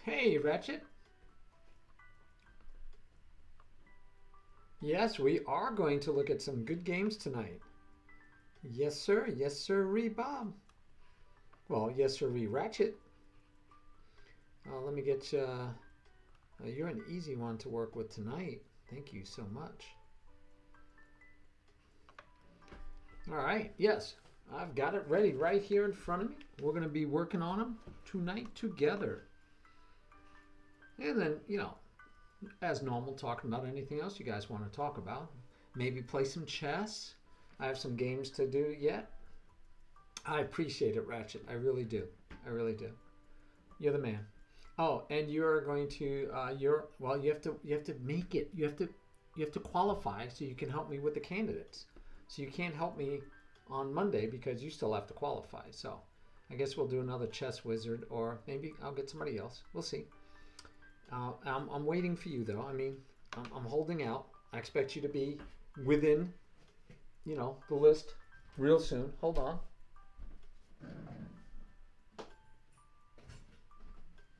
Hey, Ratchet. Yes, we are going to look at some good games tonight. Yes, sir. Yes, sir, Bob. Well, yes, sir, Ratchet. Let me get you. You're an easy one to work with tonight. Thank you so much. All right. Yes, I've got it ready right here in front of me. We're going to be working on them tonight together. And then, as normal, talking about anything else you guys want to talk about. Maybe play some chess. I have some games to do yet. I appreciate it, Ratchet. I really do. I really do. You're the man. Oh, and you're going to you have to make it. You have to qualify so you can help me with the candidates. So you can't help me on Monday because you still have to qualify. So I guess we'll do another chess wizard, or maybe I'll get somebody else. We'll see. I'm waiting for you though. I mean, I'm holding out. I expect you to be within, the list real soon. Hold on.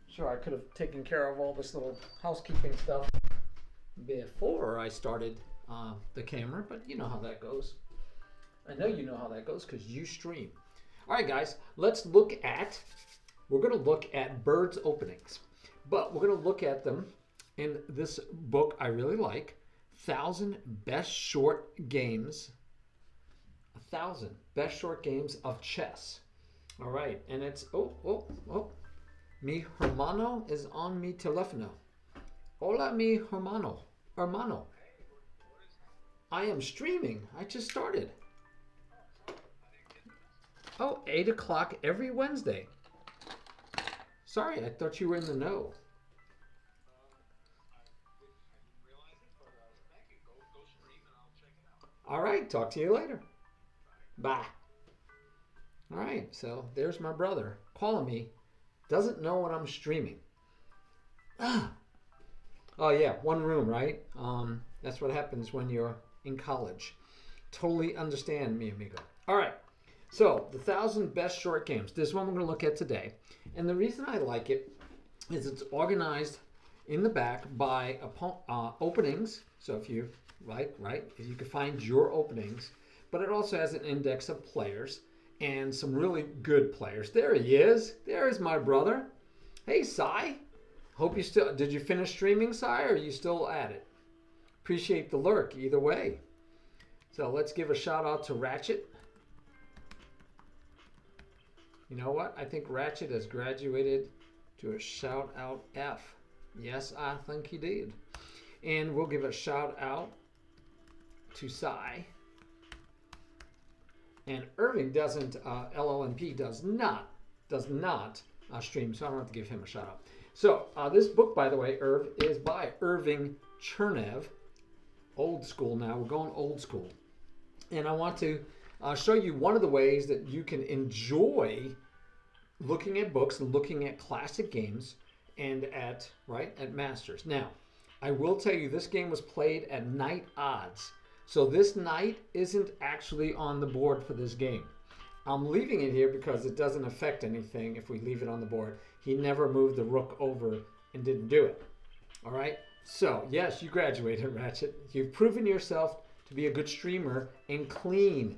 Sure, I could have taken care of all this little housekeeping stuff before I started the camera, but you know how that goes. I know you know how that goes because you stream. All right, guys, we're going to look at birds openings, but we're going to look at them in this book I really like, 1,000 Best Short Games, 1,000 Best Short Games of Chess. All right, and it's, mi hermano is on mi teléfono. Hola, mi hermano. I am streaming. I just started. 8 o'clock every Wednesday. Sorry, I thought you were in the know. All right, talk to you later. Bye. All right, so there's my brother calling me. Doesn't know when I'm streaming. Oh yeah, one room, right? That's what happens when you're in college. Totally understand, mi amigo. All right, so the 1,000 Best Short Games. This one we're going to look at today. And the reason I like it is it's organized in the back by openings. So if you, if you can find your openings. But it also has an index of players and some really good players. There he is. There's my brother. Hey, Cy. Hope you did you finish streaming, Cy, or are you still at it? Appreciate the lurk either way. So let's give a shout out to Ratchet. You know what? I think Ratchet has graduated to a shout out F. Yes, I think he did. And we'll give a shout out to Cy. And Irving doesn't, LLMP does not stream, so I don't have to give him a shout out. So this book, by the way, is by Irving Chernev. Old school now. We're going old school. And I want to show you one of the ways that you can enjoy looking at books and looking at classic games and at Masters. Now, I will tell you this game was played at night odds. So this knight isn't actually on the board for this game. I'm leaving it here because it doesn't affect anything if we leave it on the board. He never moved the rook over and didn't do it. All right? So, yes, you graduated, Ratchet. You've proven yourself to be a good streamer and clean.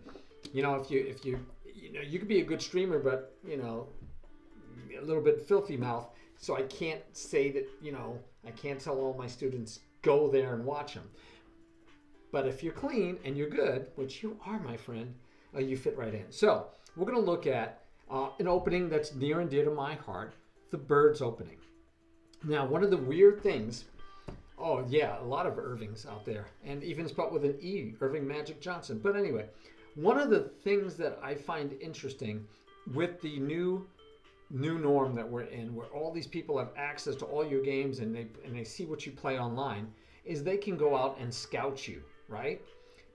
If you could be a good streamer, but, a little bit filthy mouth. So I can't say that, I can't tell all my students, go there and watch them. But if you're clean and you're good, which you are, my friend, you fit right in. So we're going to look at an opening that's near and dear to my heart, the Birds opening. Now, one of the weird things, a lot of Irvings out there, and even spelled with an E, Irving Magic Johnson. But anyway, one of the things that I find interesting with the new norm that we're in, where all these people have access to all your games and they see what you play online, is they can go out and scout you, right?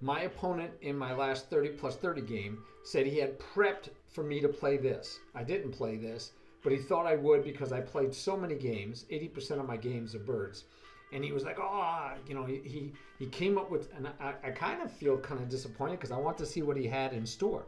My opponent in my last 30 plus 30 game said he had prepped for me to play this. I didn't play this, but he thought I would because I played so many games. 80% of my games are Birds. And he was like, he came up with, and I kind of feel kind of disappointed because I want to see what he had in store.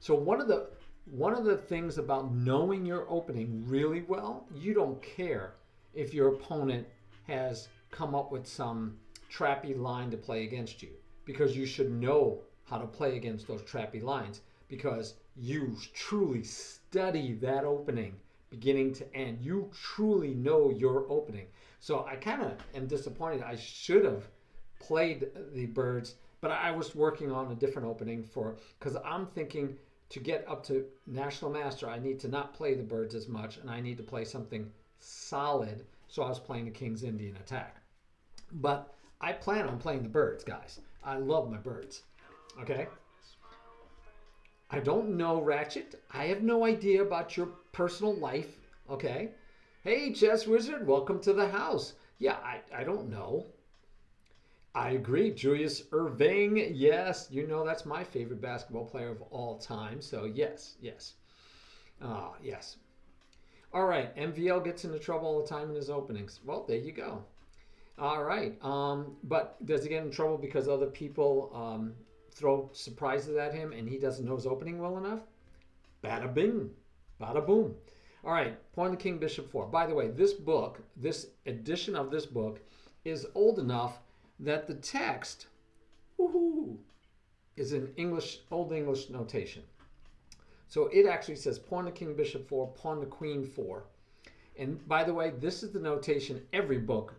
So one of the one of the things about knowing your opening really well, you don't care if your opponent has come up with some trappy line to play against you, because you should know how to play against those trappy lines, because you truly study that opening beginning to end. You truly know your opening. So I kind of am disappointed. I should have played the birds, but I was working on a different opening because I'm thinking to get up to National Master, I need to not play the birds as much, and I need to play something solid. So I was playing the King's Indian Attack. But I plan on playing the birds, guys. I love my birds. Okay? I don't know, Ratchet. I have no idea about your personal life. Okay? Hey, Chess Wizard, welcome to the house. Yeah, I don't know. I agree. Julius Irving, yes. You know that's my favorite basketball player of all time. So, yes. Yes. All right. MVL gets into trouble all the time in his openings. Well, there you go. All right. But does he get in trouble because other people throw surprises at him and he doesn't know his opening well enough? Bada bing. Bada boom. All right. Pawn the King, Bishop 4. By the way, this book, this edition of this book is old enough that the text is in English, Old English notation. So it actually says pawn the king, bishop 4, pawn the queen 4. And by the way, this is the notation every book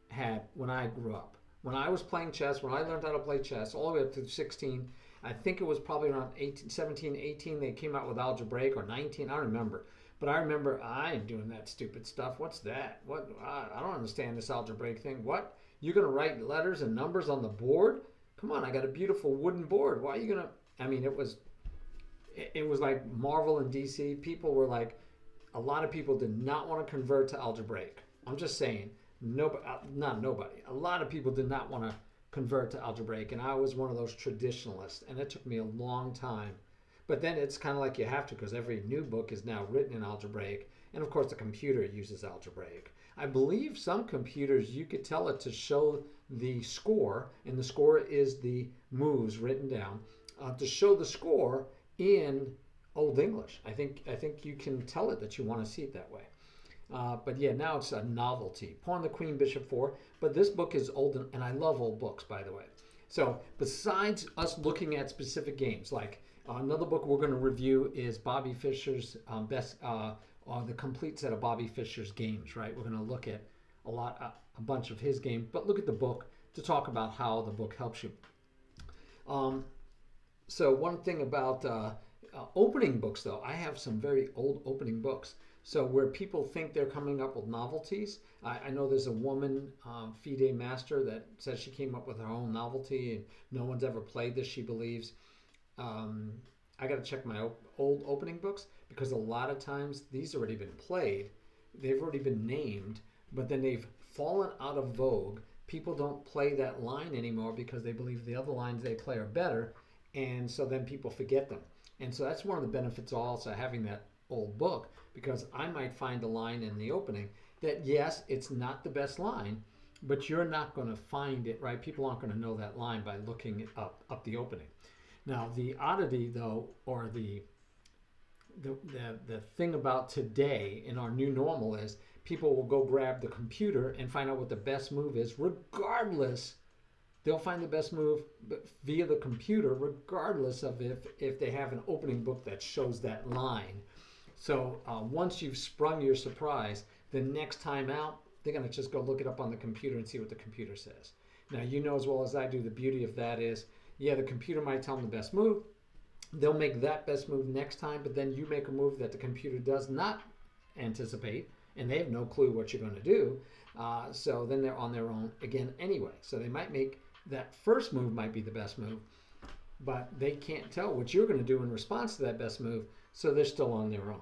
had when I grew up. When I was playing chess, when I learned how to play chess, all the way up to 16, I think it was probably around 17, 18, they came out with algebraic, or 19, I don't remember. But I remember, I ain't doing that stupid stuff. What's that? What? I don't understand this algebraic thing. What? You're going to write letters and numbers on the board? Come on, I got a beautiful wooden board. Why are you going to... I mean, it was like Marvel and DC. People were like... A lot of people did not want to convert to algebraic. I'm just saying. Not nobody. A lot of people did not want to convert to algebraic. And I was one of those traditionalists. And it took me a long time. But then it's kind of like you have to, because every new book is now written in algebraic. And of course, the computer uses algebraic. I believe some computers, you could tell it to show the score, and the score is the moves written down, to show the score in Old English. I think you can tell it that you want to see it that way. But yeah, now it's a novelty. Pawn the Queen, Bishop 4. But this book is old, and I love old books, by the way. So besides us looking at specific games, like another book we're going to review is Bobby Fischer's the complete set of Bobby Fischer's games, right? We're going to look at a bunch of his games, but look at the book to talk about how the book helps you. So one thing about opening books, though, I have some very old opening books. So where people think they're coming up with novelties, I know there's a woman, FIDE Master, that says she came up with her own novelty and no one's ever played this, she believes. I got to check my old opening books, because a lot of times these have already been played, they've already been named, but then they've fallen out of vogue. People don't play that line anymore because they believe the other lines they play are better, and so then people forget them. And so that's one of the benefits of also having that old book, because I might find a line in the opening that, yes, it's not the best line, but you're not going to find it, right? People aren't going to know that line by looking it up the opening. Now, the oddity, though, or the thing about today in our new normal is people will go grab the computer and find out what the best move is, regardless. They'll find the best move via the computer, regardless of if they have an opening book that shows that line. So once you've sprung your surprise, the next time out, they're going to just go look it up on the computer and see what the computer says. Now, you know as well as I do, the beauty of that is, yeah, the computer might tell them the best move. They'll make that best move next time, but then you make a move that the computer does not anticipate, and they have no clue what you're going to do. So then they're on their own again anyway. So they might make that first move might be the best move, but they can't tell what you're going to do in response to that best move, so they're still on their own.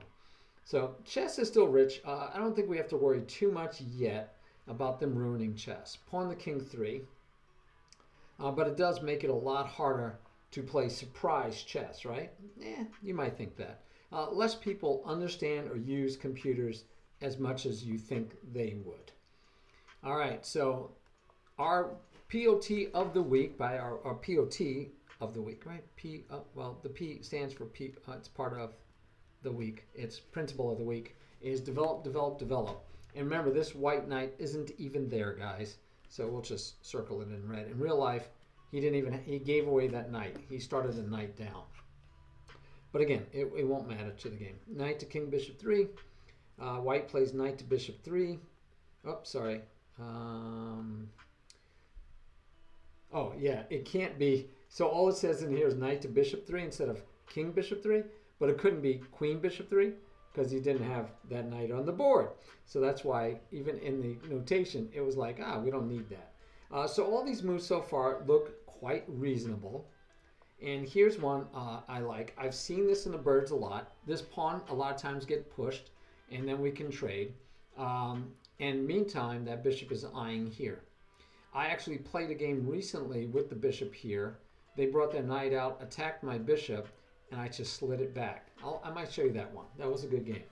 So chess is still rich. I don't think we have to worry too much yet about them ruining chess. Pawn the King 3. But it does make it a lot harder to play surprise chess, right? You might think that. Less people understand or use computers as much as you think they would. All right, so our POT of the week, by our POT of the week, right? The P stands for P. It's part of the week, it's principle of the week, is develop, develop, develop. And remember, this white knight isn't even there, guys. So we'll just circle it in red. In real life, he gave away that knight. He started a knight down. But again, it won't matter to the game. Knight to king, bishop 3. White plays knight to bishop 3. Oh, sorry. Oh, yeah, it can't be. So all it says in here is knight to bishop 3 instead of king, bishop 3. But it couldn't be queen, bishop 3 because he didn't have that knight on the board. So that's why even in the notation, it was like, we don't need that. So all these moves so far look quite reasonable. And here's one I like. I've seen this in the birds a lot. This pawn a lot of times get pushed, and then we can trade. And meantime, that bishop is eyeing here. I actually played a game recently with the bishop here. They brought their knight out, attacked my bishop, and I just slid it back. I might show you that one. That was a good game.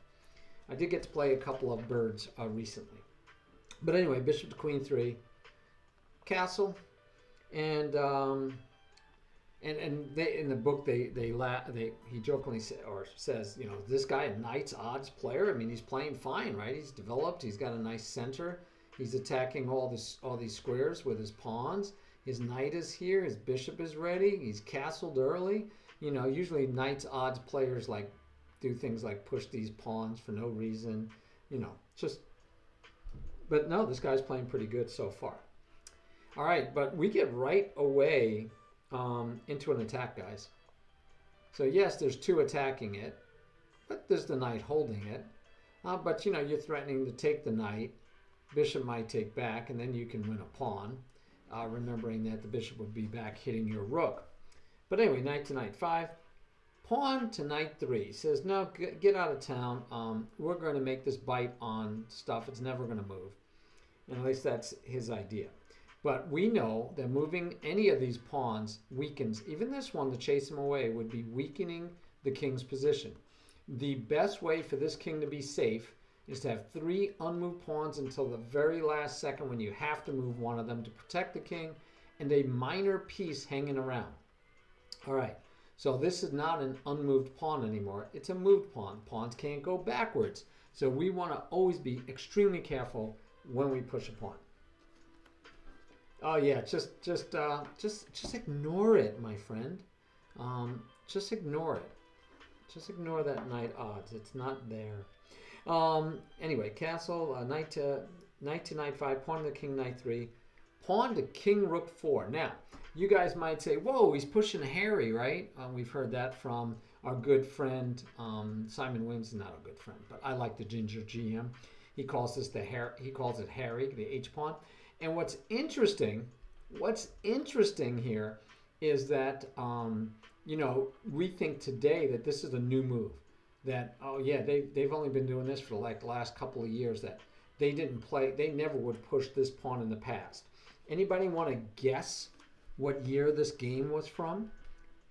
I did get to play a couple of birds recently. But anyway, bishop to queen 3, castle, and they, in the book he jokingly says, you know, this guy a knight's odds player. I mean, he's playing fine, right? He's developed. He's got a nice center. He's attacking all these squares with his pawns. His knight is here. His bishop is ready. He's castled early. You know, usually knight's odds players like do things like push these pawns for no reason. You know, just. But no, this guy's playing pretty good so far. All right, but we get right away into an attack, guys. So yes, there's 2 attacking it, but there's the knight holding it. But you know, you're threatening to take the knight. Bishop might take back, and then you can win a pawn, remembering that the bishop would be back hitting your rook. But anyway, knight to knight 5. Pawn to knight 3. Says, no, get out of town. We're going to make this bite on stuff. It's never going to move. And at least that's his idea. But we know that moving any of these pawns weakens, even this one to chase him away, would be weakening the king's position. The best way for this king to be safe is to have 3 unmoved pawns until the very last second when you have to move one of them to protect the king, and a minor piece hanging around. All right, so this is not an unmoved pawn anymore. It's a moved pawn. Pawns can't go backwards. So we want to always be extremely careful when we push a pawn. Oh yeah, just ignore it, my friend. Just ignore it. Just ignore that knight odds. It's not there. Anyway, castle, knight to knight 5, pawn to king knight 3, pawn to king rook 4. Now, you guys might say, whoa, he's pushing Harry, right? We've heard that from our good friend Simon Williams. Not a good friend, but I like the Ginger GM. He calls this he calls it Harry, the H pawn. And what's interesting here is that you know, we think today that this is a new move. That, oh yeah, they've only been doing this for like the last couple of years, that they never would push this pawn in the past. Anybody want to guess what year this game was from?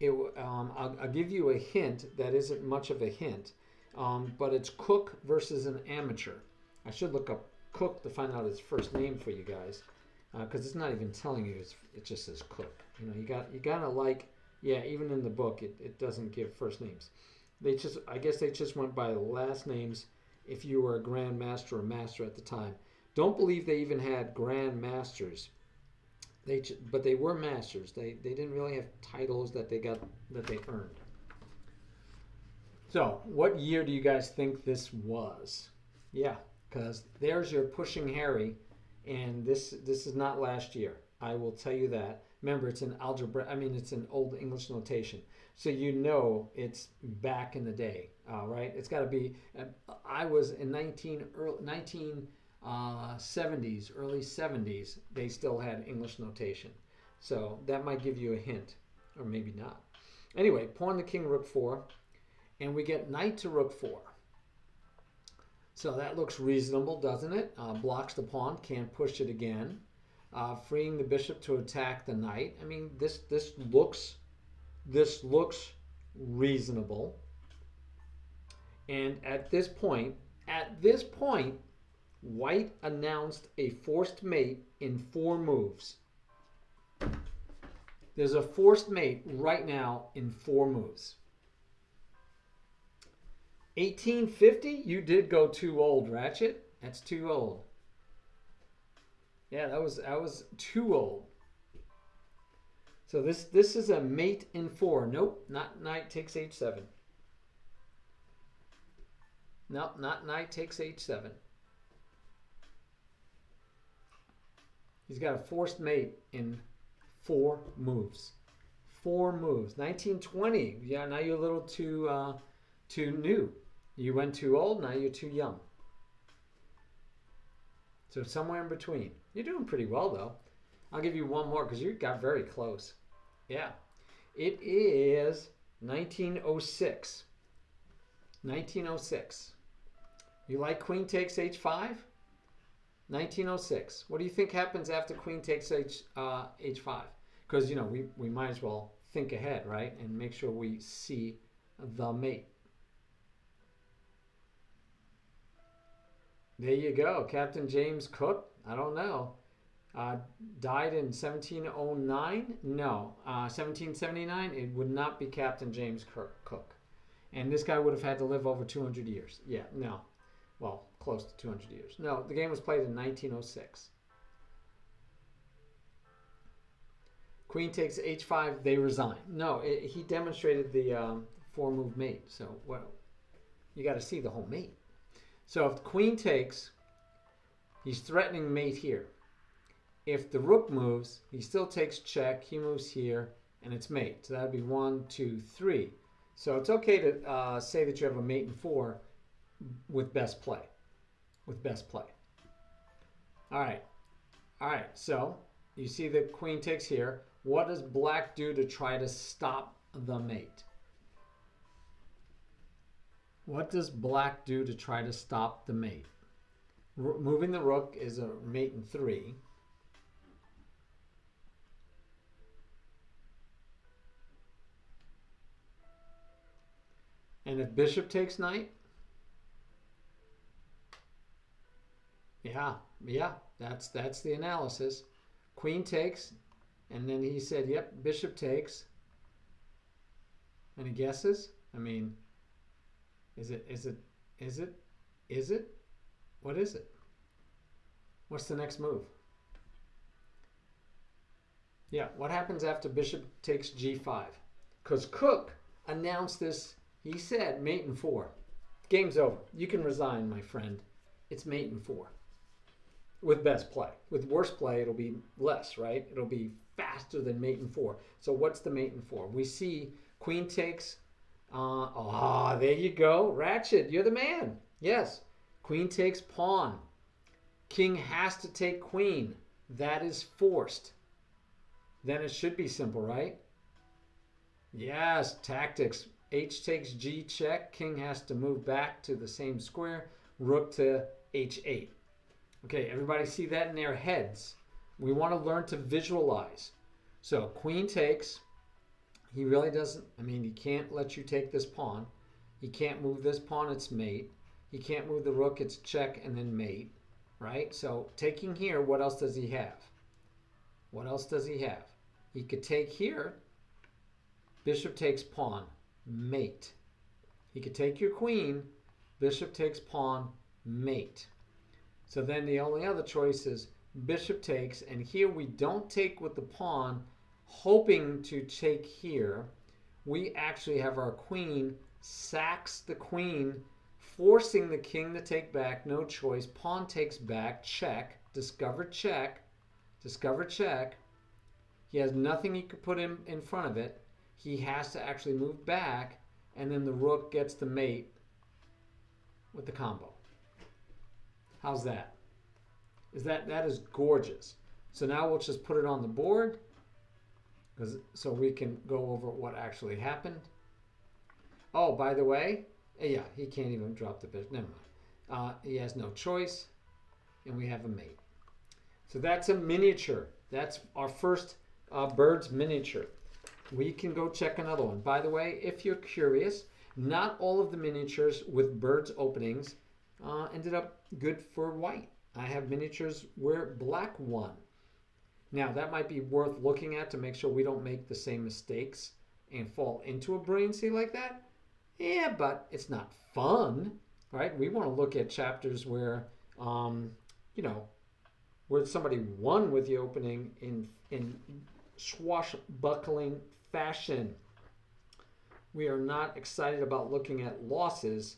I'll give you a hint that isn't much of a hint, but it's Cook versus an amateur. I should look up Cook to find out his first name for you guys, because it's not even telling you. It just says Cook. You know, you gotta like, yeah, even in the book it doesn't give first names. I guess they just went by the last names if you were a Grand Master or Master at the time. Don't believe they even had Grand Masters. But they were Masters. They didn't really have titles that they earned. So, what year do you guys think this was? Yeah, because there's your pushing Harry, and this is not last year. I will tell you that. Remember, it's in algebra. I mean, it's in Old English notation. So you know it's back in the day, right? It's got to be. I was in 1970s, early 70s. They still had English notation, so that might give you a hint, or maybe not. Anyway, pawn to king rook 4, and we get knight to rook 4. So that looks reasonable, doesn't it? Blocks the pawn, can't push it again. Freeing the bishop to attack the knight. I mean, this looks reasonable. And at this point, White announced a forced mate in 4 moves. There's a forced mate right now in 4 moves. 1850? You did go too old, Ratchet. That's too old. Yeah, that was too old. So this is a mate in 4. Nope, not knight takes h7. Nope, not knight takes h7. He's got a forced mate in 4 moves. 4 moves. 1920. Yeah, now you're a little too new. You went too old, now you're too young. So somewhere in between. You're doing pretty well, though. I'll give you one more because you got very close. Yeah. It is 1906. 1906. You like queen takes h5? 1906. What do you think happens after queen takes h5? Because, you know, we might as well think ahead, right? And make sure we see the mate. There you go. Captain James Cook. I don't know. Died in 1709? No. 1779? It would not be Captain James Cook. And this guy would have had to live over 200 years. Yeah, no. Well, close to 200 years. No, the game was played in 1906. Queen takes h5, they resign. No, he demonstrated the 4-move mate. So, well, you got to see the whole mate. So if the queen takes, he's threatening mate here. If the rook moves, he still takes check. He moves here, and it's mate. So that would be 1, 2, 3. So it's okay to say that you have a mate in 4 with best play. With best play. All right. All right. So you see the queen takes here. What does black do to try to stop the mate? What does black do to try to stop the mate? Moving the rook is a mate in 3. And if bishop takes knight? Yeah, that's the analysis. Queen takes, and then he said, yep, bishop takes. Any guesses? I mean, is it? What is it? What's the next move? Yeah, what happens after bishop takes g5? Because Cook announced this, he said mate in 4. Game's over. You can resign, my friend. It's mate in 4. With best play. With worst play, it'll be less, right? It'll be faster than mate in 4. So what's the mate in 4? We see queen takes. There you go. Ratchet, you're the man. Yes. Queen takes pawn. King has to take queen. That is forced. Then it should be simple, right? Yes, tactics. H takes G check. King has to move back to the same square. Rook to H8. Okay, everybody see that in their heads. We want to learn to visualize. So queen takes. He really doesn't, I mean, he can't let you take this pawn. He can't move this pawn, it's mate. He can't move the rook, it's check and then mate, right? So taking here, what else does he have? What else does he have? He could take here. Bishop takes pawn, mate. He could take your queen. Bishop takes pawn, mate. So then the only other choice is bishop takes, and here we don't take with the pawn, hoping to take here. We actually have our queen, sacks the queen, forcing the king to take back, no choice. Pawn takes back, check, discover check, discover check. He has nothing he could put in front of it. He has to actually move back, and then the rook gets the mate with the combo. How's that? That is gorgeous. So now we'll just put it on the board so we can go over what actually happened. Oh, by the way, yeah, he can't even drop the bishop. Never mind. He has no choice, and we have a mate. So that's a miniature. That's our first bird's miniature. We can go check another one. By the way, if you're curious, not all of the miniatures with birds openings ended up good for white. I have miniatures where black won. Now, that might be worth looking at to make sure we don't make the same mistakes and fall into a brilliancy like that. Yeah, but it's not fun, right? We want to look at chapters where, you know, where somebody won with the opening in swashbuckling fashion. We are not excited about looking at losses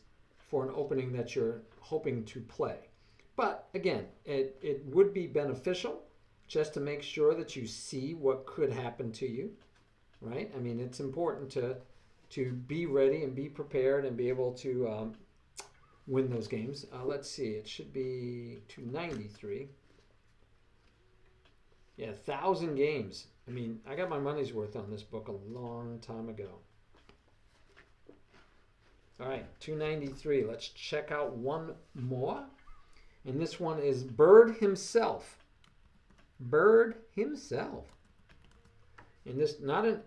for an opening that you're hoping to play. But again, it would be beneficial just to make sure that you see what could happen to you, right? I mean, it's important to be ready and be prepared and be able to win those games. Let's see, it should be 293. Yeah, 1,000 games. I mean, I got my money's worth on this book a long time ago. All right, 293. Let's check out one more. And this one is Bird Himself. Bird Himself. And this, not an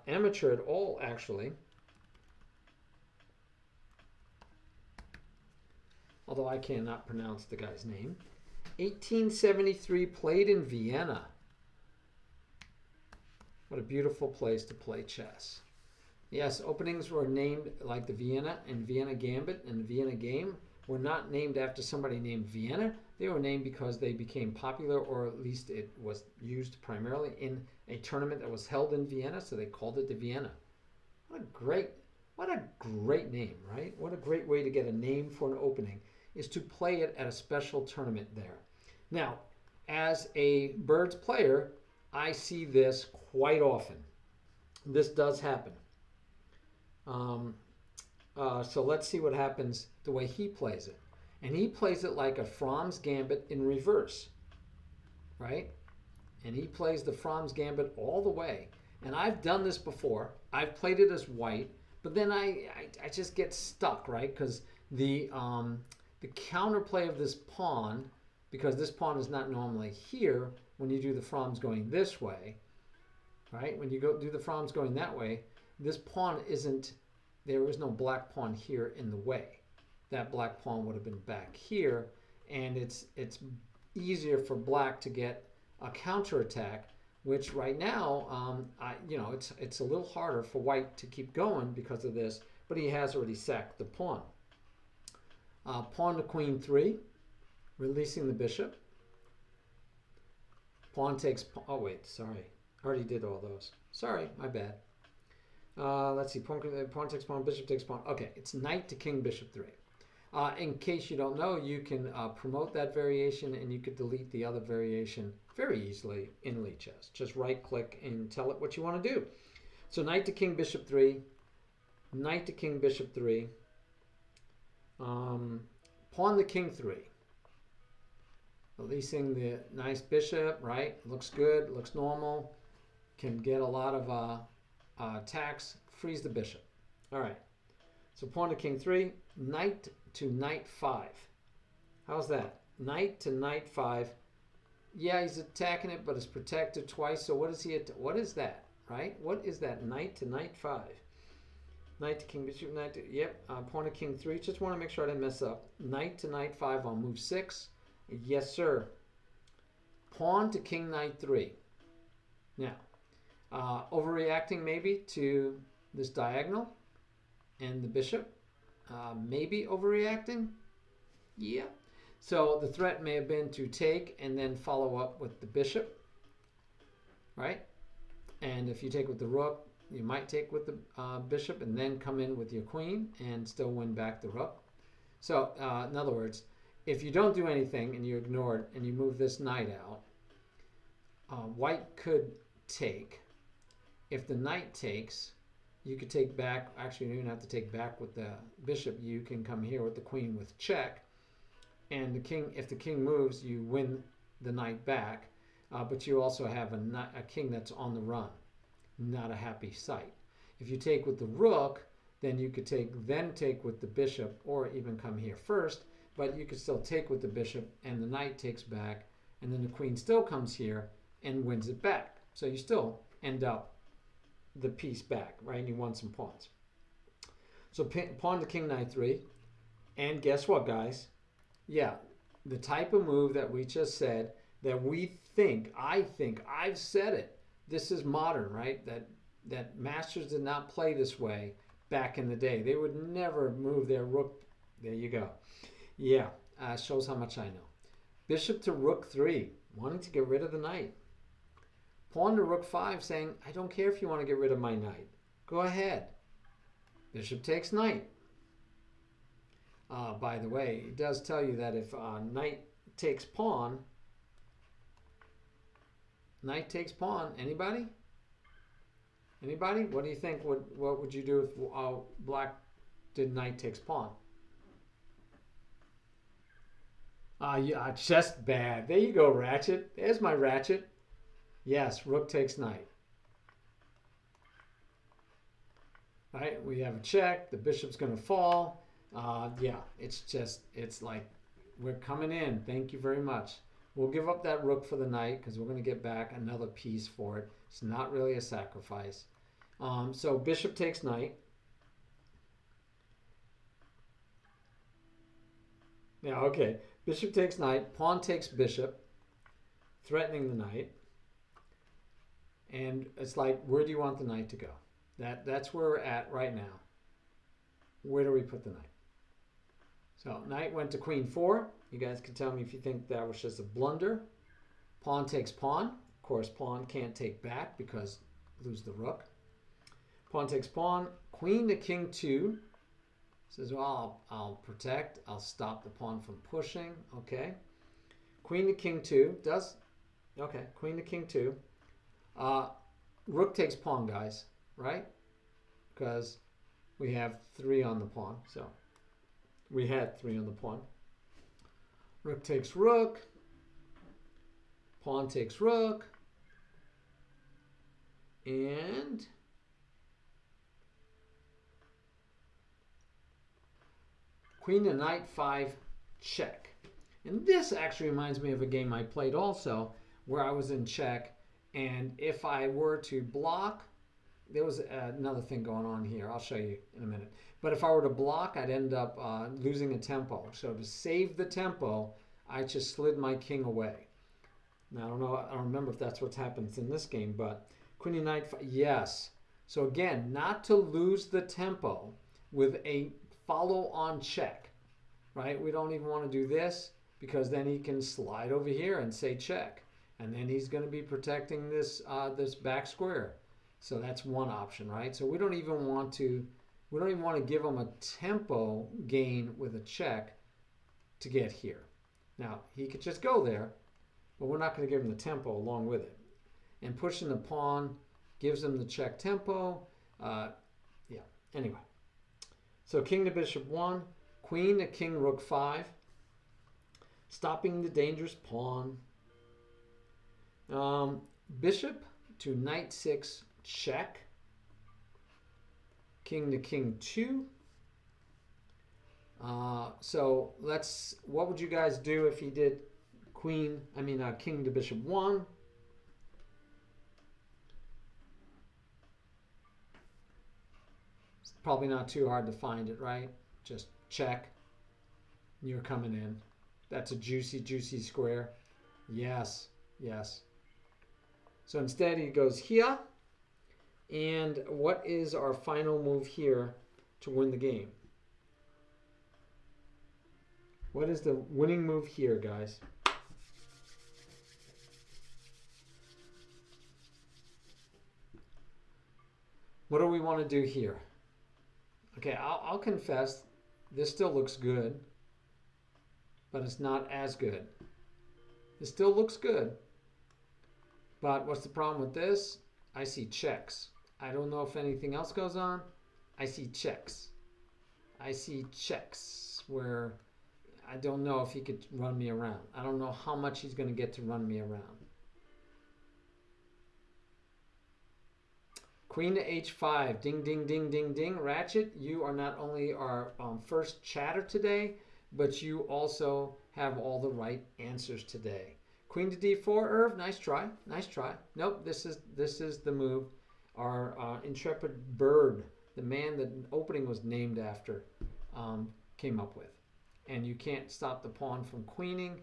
amateur at all, actually. Although I cannot pronounce the guy's name. 1873, played in Vienna. What a beautiful place to play chess. Yes, openings were named like the Vienna and Vienna Gambit and the Vienna Game were not named after somebody named Vienna. They were named because they became popular, or at least it was used primarily in a tournament that was held in Vienna, so they called it the Vienna. What a great name, right? What a great way to get a name for an opening is to play it at a special tournament there. Now, as a Birds player, I see this quite often. This does happen. So let's see what happens the way he plays it. And he plays it like a Fromm's Gambit in reverse, right? And he plays the Fromm's Gambit all the way. And I've done this before. I've played it as white, but then I just get stuck, right? Because the counterplay of this pawn, because this pawn is not normally here when you do the Fromm's going this way, right? When you go do the Fromm's going that way, this pawn isn't, there is no black pawn here in the way. That black pawn would have been back here, and it's easier for black to get a counterattack, which right now, it's a little harder for white to keep going because of this, but he has already sacked the pawn. Pawn to queen 3, releasing the bishop. Pawn takes, oh wait, sorry. I already did all those. Sorry, my bad. Let's see, pawn takes pawn, bishop takes pawn. Okay, it's knight to king, bishop 3. In case you don't know, you can promote that variation and you could delete the other variation very easily in Lichess. Just right click and tell it what you want to do. So knight to king, bishop 3, knight to king, bishop 3, pawn to king 3. Releasing the nice bishop, right? Looks good, looks normal. Can get a lot of attacks, frees the bishop. All right, so pawn to king 3, knight to knight 5. How's that? Knight to knight 5. Yeah, he's attacking it, but it's protected twice. So what is he? What is that? Right? What is that? Knight to knight 5. Knight to king bishop. Knight to pawn to king 3. Just want to make sure I didn't mess up. Knight to knight 5 on move 6. Yes, sir. Pawn to king knight 3. Now, overreacting maybe to this diagonal and the bishop. Maybe overreacting. Yeah. So the threat may have been to take and then follow up with the bishop, right? And if you take with the rook, you might take with the bishop and then come in with your queen and still win back the rook. So in other words, if you don't do anything and you ignore it and you move this knight out, white could take. If the knight takes, you could take back. Actually, you don't have to take back with the bishop. You can come here with the queen with check. And the king, if the king moves, you win the knight back. But you also have a king that's on the run. Not a happy sight. If you take with the rook, then you could take with the bishop, or even come here first. But you could still take with the bishop, and the knight takes back. And then the queen still comes here and wins it back. So you still end up the piece back, right? And you won some pawns. So pawn to king knight 3. And guess what, guys? Yeah, the type of move that we just said that I've said it. This is modern, right? That masters did not play this way back in the day. They would never move their rook. There you go. Yeah, shows how much I know. Bishop to rook 3, wanting to get rid of the knight. Pawn to rook 5, saying, I don't care if you want to get rid of my knight. Go ahead. Bishop takes knight. By the way, it does tell you that if knight takes pawn, anybody? Anybody? What do you think? What would you do if black did knight takes pawn? Yeah, just bad. There you go, ratchet. There's my ratchet. Yes, rook takes knight. Right, we have a check. The bishop's going to fall. Yeah, it's like we're coming in. Thank you very much. We'll give up that rook for the knight because we're going to get back another piece for it. It's not really a sacrifice. So bishop takes knight. Yeah, okay. Bishop takes knight. Pawn takes bishop, threatening the knight. And it's like, where do you want the knight to go? That's where we're at right now. Where do we put the knight? So knight went to queen 4. You guys can tell me if you think that was just a blunder. Pawn takes pawn. Of course, pawn can't take back because lose the rook. Pawn takes pawn. Queen to king 2. Says, well, I'll protect. I'll stop the pawn from pushing. Okay. Queen to king 2. Does. Okay. Queen to king 2. Rook takes pawn, guys. Right? Because we have 3 on the pawn. So we had 3 on the pawn. Rook takes rook. Pawn takes rook. And queen to knight 5 check. And this actually reminds me of a game I played also where I was in check, and if I were to block, there was another thing going on here. I'll show you in a minute. But if I were to block, I'd end up losing a tempo. So to save the tempo, I just slid my king away. Now, I don't remember if that's what happens in this game, but queen to knight 5, yes. So again, not to lose the tempo with a follow-on check, right? We don't even want to do this because then he can slide over here and say check. And then he's going to be protecting this this back square. So that's one option, right? So we don't even want to give him a tempo gain with a check to get here. Now, he could just go there, but we're not going to give him the tempo along with it. And pushing the pawn gives him the check tempo. Yeah, anyway. So king to bishop 1, queen to king rook 5, stopping the dangerous pawn. Bishop to knight 6 check. King to king 2. So what would you guys do if he did king to bishop 1? It's probably not too hard to find it, right? Just check. You're coming in. That's a juicy, juicy square. Yes, yes. So instead he goes here. And what is our final move here to win the game? What is the winning move here, guys? What do we want to do here? Okay, I'll confess, this still looks good, but it's not as good. It still looks good, but what's the problem with this? I see checks. I don't know if anything else goes on. I see checks. I see checks where I don't know if he could run me around. I don't know how much he's going to get to run me around. Queen to h5. Ding, ding, ding, ding, ding. Ratchet, you are not only our first chatter today, but you also have all the right answers today. Queen to d4, Irv. Nice try. Nice try. Nope, this is the move our intrepid bird, the man that opening was named after, came up with. And you can't stop the pawn from queening.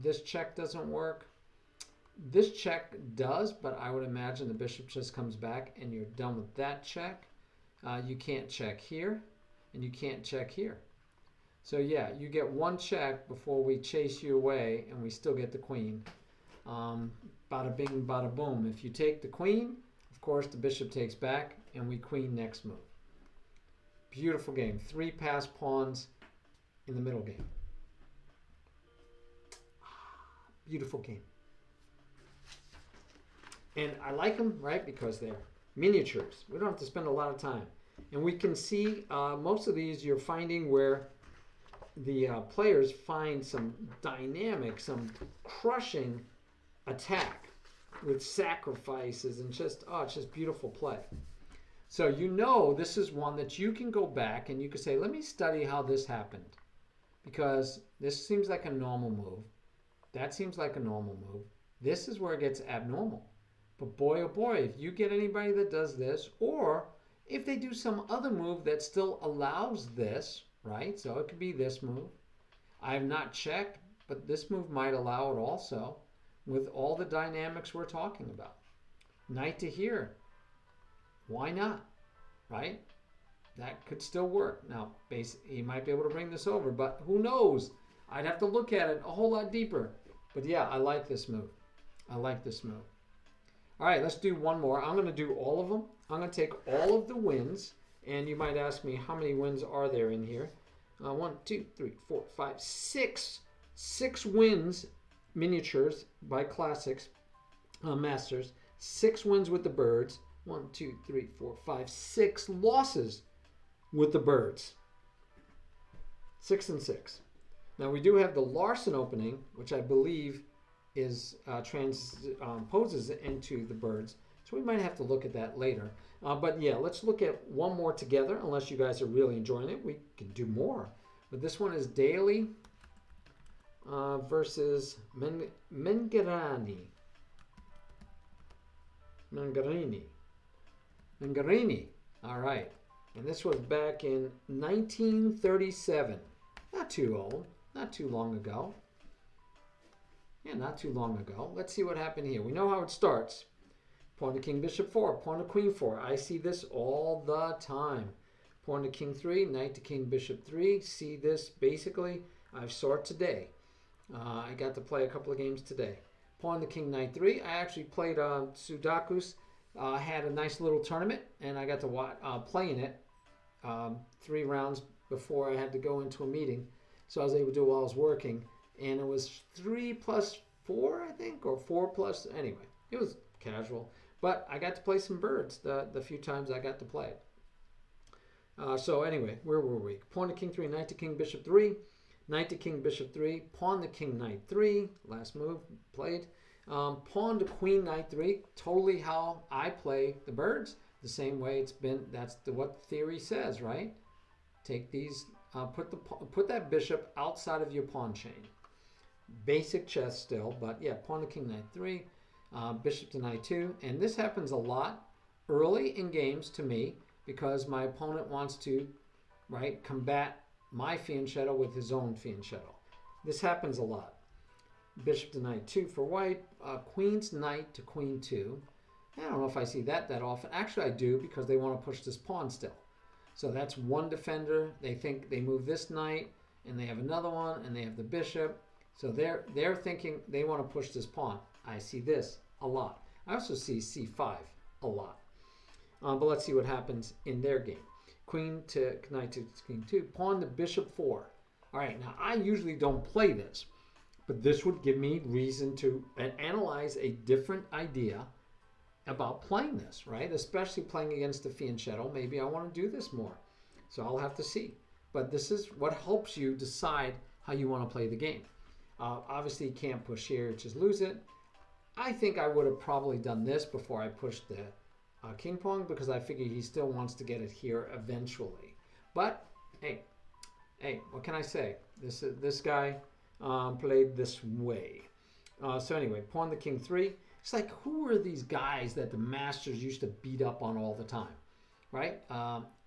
This check doesn't work. This check does, but I would imagine the bishop just comes back and you're done with that check. you can't check here, and you can't check here. So yeah, you get one check before we chase you away, and we still get the queen. Bada bing, bada boom. If you take the queen, of course the bishop takes back, and we queen next move. Beautiful game. 3 passed pawns in the middle game. Beautiful game. And I like them, right, because they're miniatures. We don't have to spend a lot of time. And we can see most of these you're finding where the players find some dynamic, some crushing attack with sacrifices and just, it's just beautiful play. So you know this is one that you can go back and you can say, let me study how this happened. Because this seems like a normal move. That seems like a normal move. This is where it gets abnormal. But boy, oh boy, if you get anybody that does this, or if they do some other move that still allows this, right? So it could be this move. I have not checked, but this move might allow it also with all the dynamics we're talking about. Knight to here. Why not? Right? That could still work. Now, he might be able to bring this over, but who knows? I'd have to look at it a whole lot deeper. But yeah, I like this move. I like this move. All right, let's do one more. I'm going to do all of them. I'm going to take all of the wins. And you might ask me, how many wins are there in here? 1, 2, 3, 4, 5, 6. 6 wins, miniatures by Classics, Masters. 6 wins with the birds. 1, 2, 3, 4, 5, 6 losses with the birds. 6 and 6. Now we do have the Larson opening, which I believe is transposes into the birds. So we might have to look at that later. But yeah, let's look at one more together. Unless you guys are really enjoying it, we can do more. But this one is Daly versus Mengarini. All right. And this was back in 1937. Not too old. Not too long ago. Yeah, not too long ago. Let's see what happened here. We know how it starts. Pawn to king, bishop 4. Pawn to queen 4. I see this all the time. Pawn to king 3. Knight to king, bishop 3. See this basically. I saw it today. I got to play a couple of games today. Pawn to king, knight 3. I actually played Sudokus. Had a nice little tournament, and I got to play in it 3 rounds before I had to go into a meeting. So I was able to do it while I was working. And it was 3 plus 4, I think, or 4 plus. Anyway, it was casual. But I got to play some birds the few times I got to play it. So anyway, where were we? Pawn to king 3, knight to king, bishop 3. Knight to king, bishop 3. Pawn to king, knight 3. Last move played. Pawn to queen, knight 3. Totally how I play the birds. The same way it's been. That's what theory says, right? Take these. Put that bishop outside of your pawn chain. Basic chess still, but yeah, pawn to king, knight 3, bishop to knight 2, and this happens a lot early in games to me because my opponent wants to, right, combat my fianchetto with his own fianchetto. This happens a lot. Bishop to knight 2 for white, queen's knight to queen 2. I don't know if I see that often. Actually, I do because they want to push this pawn still. So that's one defender. They think they move this knight, and they have another one, and they have the bishop. So they're thinking they want to push this pawn. I see this a lot. I also see c5 a lot. But let's see what happens in their game. Queen to knight to king 2. Pawn to bishop 4. All right, now I usually don't play this, but this would give me reason to analyze a different idea about playing this, right? Especially playing against the fianchetto. Maybe I want to do this more. So I'll have to see. But this is what helps you decide how you want to play the game. Obviously, you can't push here, just lose it. I think I would have probably done this before I pushed the king pawn because I figure he still wants to get it here eventually. But, hey, what can I say? This guy played this way. So anyway, pawn to king 3. It's like, who are these guys that the masters used to beat up on all the time, right?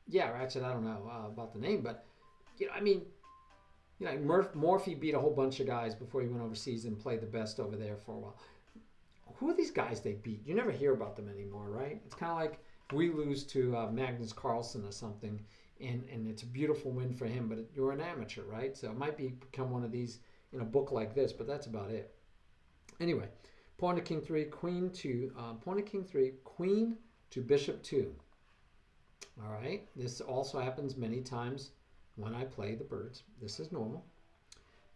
Yeah, Ratchet, I don't know about the name, but, I mean, Morphy beat a whole bunch of guys before he went overseas and played the best over there for a while. Who are these guys they beat? You never hear about them anymore, right? It's kind of like we lose to Magnus Carlsen or something, and it's a beautiful win for him, but you're an amateur, right? So it might become one of these in a book like this, but that's about it. Anyway, pawn to king 3, queen to pawn to king 3, queen to bishop 2. All right, this also happens many times when I play the birds. This is normal.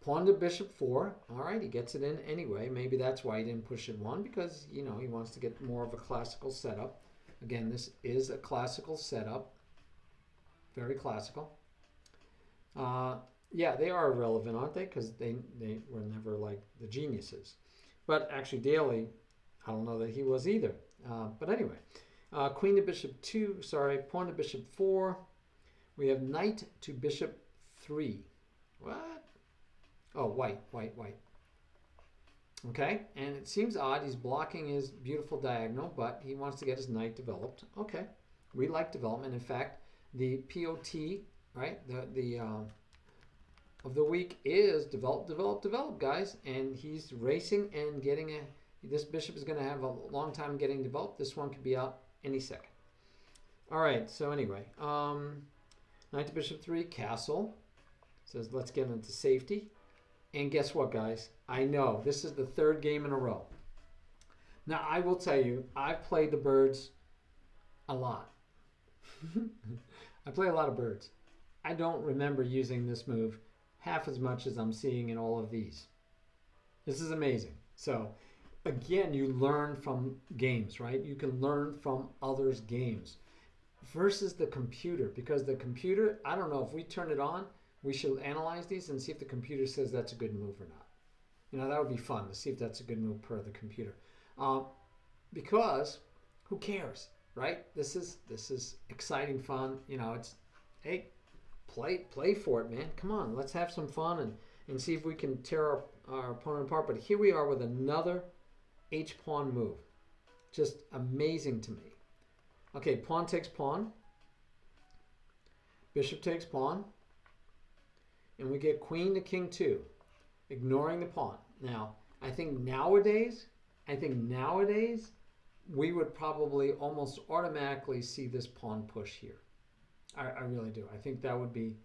Pawn to bishop 4. All right, he gets it in anyway. Maybe that's why he didn't push it 1, because, you know, he wants to get more of a classical setup. Again, this is a classical setup. Very classical. Yeah, they are irrelevant, aren't they? Because they were never like the geniuses. But actually, Daly, I don't know that he was either. But anyway, queen to bishop 2. Sorry, pawn to bishop 4. We have knight to bishop 3. What? Oh, white. Okay, and it seems odd. He's blocking his beautiful diagonal, but he wants to get his knight developed. Okay, we like development. In fact, the POT, right, the of the week is develop, guys. And he's racing and getting this bishop is going to have a long time getting developed. This one could be out any second. All right, so anyway, knight to bishop 3, castle. Says let's get into safety. And guess what, guys? I know this is the 3rd game in a row. Now, I will tell you, I've played the birds a lot. I play a lot of birds. I don't remember using this move half as much as I'm seeing in all of these. This is amazing. So, again, you learn from games, right? You can learn from others' games versus the computer, because the computer, I don't know, if we turn it on, we should analyze these and see if the computer says that's a good move or not. You know, that would be fun to see if that's a good move per the computer. Because who cares, right? This is exciting fun. You know, it's, hey, play for it, man. Come on, let's have some fun and see if we can tear our opponent apart. But here we are with another H-pawn move. Just amazing to me. Okay, pawn takes pawn. Bishop takes pawn. And we get queen to king 2, ignoring the pawn. Now, I think nowadays, we would probably almost automatically see this pawn push here. I really do. I think that would be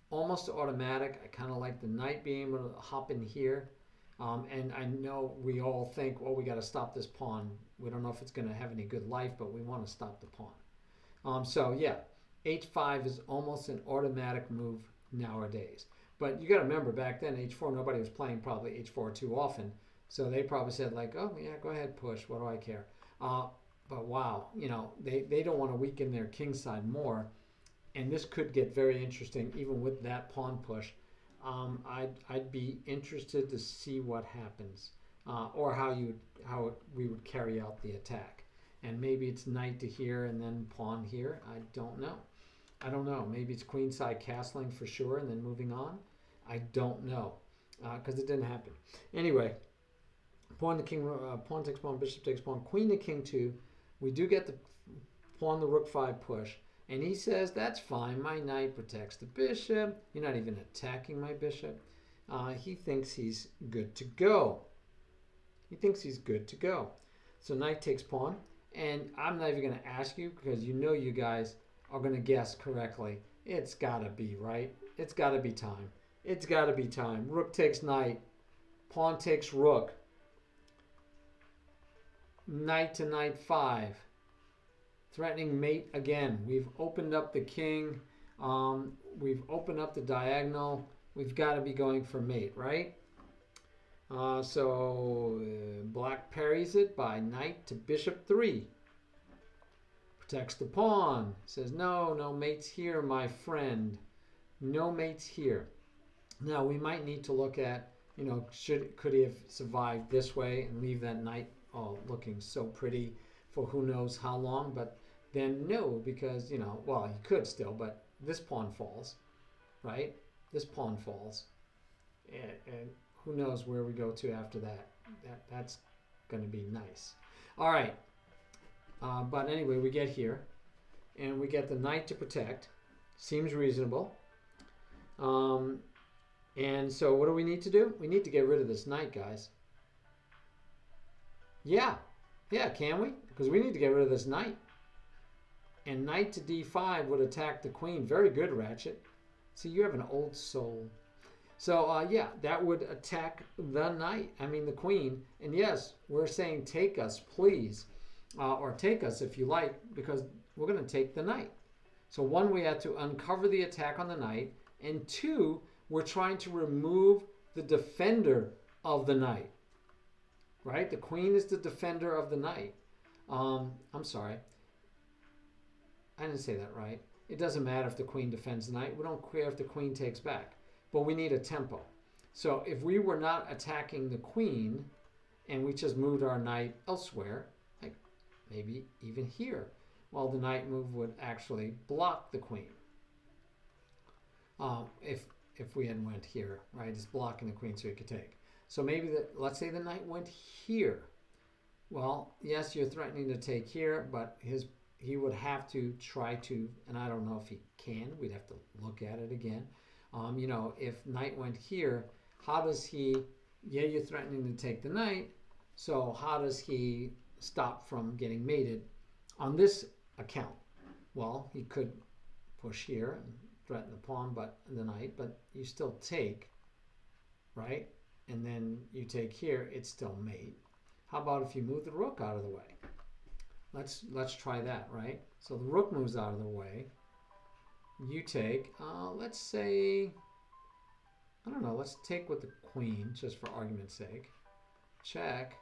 almost automatic. I kind of like the knight being able to hop in here. And I know we all think, well, we got to stop this pawn. We don't know if it's going to have any good life, but we want to stop the pawn. So, yeah, h5 is almost an automatic move nowadays. But you got to remember, back then, h4, nobody was playing probably h4 too often. So they probably said, like, oh, yeah, go ahead, push. What do I care? But wow, you know, they don't want to weaken their king side more. And this could get very interesting, even with that pawn push. I'd be interested to see what happens, or how we would carry out the attack. And maybe it's knight to here and then pawn here. I don't know. Maybe it's queenside castling for sure and then moving on. I don't know, because it didn't happen. Anyway, pawn to king, pawn takes pawn, bishop takes pawn, queen to king 2. We do get the pawn to rook 5 push. And he says, that's fine. My knight protects the bishop. You're not even attacking my bishop. He thinks he's good to go. So knight takes pawn. And I'm not even going to ask you, because you know you guys are going to guess correctly. It's got to be, right? It's got to be time. Rook takes knight. Pawn takes rook. Knight to knight 5. Threatening mate again. We've opened up the king. We've opened up the diagonal. We've got to be going for mate, right? So black parries it by knight to bishop 3. Protects the pawn. Says, no mates here, my friend. No mates here. Now, we might need to look at, you know, could he have survived this way and leave that knight looking so pretty for who knows how long? But then no, because, you know, well, he could still, but this pawn falls, right? This pawn falls. And who knows where we go to after that. That's going to be nice. All right. But anyway, we get here, and we get the knight to protect. Seems reasonable. And so what do we need to do? We need to get rid of this knight, guys. Yeah, can we? Because we need to get rid of this knight. And knight to d5 would attack the queen. Very good, Ratchet. See, you have an old soul. So, yeah, that would attack the knight. I mean, the queen. And yes, we're saying take us, please. Or take us if you like, because we're going to take the knight. So, one, we have to uncover the attack on the knight. And two, we're trying to remove the defender of the knight. Right? The queen is the defender of the knight. I'm sorry. I didn't say that right. It doesn't matter if the queen defends the knight. We don't care if the queen takes back. But we need a tempo. So if we were not attacking the queen and we just moved our knight elsewhere, like maybe even here, well, the knight move would actually block the queen. If we had went here, right? It's blocking the queen so he could take. So maybe, let's say the knight went here. Well, yes, you're threatening to take here, but he would have to try to, and I don't know if he can. We'd have to look at it again. If knight went here, how does he, yeah, you're threatening to take the knight, so how does he stop from getting mated on this account? Well, he could push here and threaten the pawn, but the knight, but you still take, right? And then you take here, it's still mate. How about if you move the rook out of the way? Let's try that, right? So the rook moves out of the way. You take, let's say, I don't know, let's take with the queen, just for argument's sake. Check,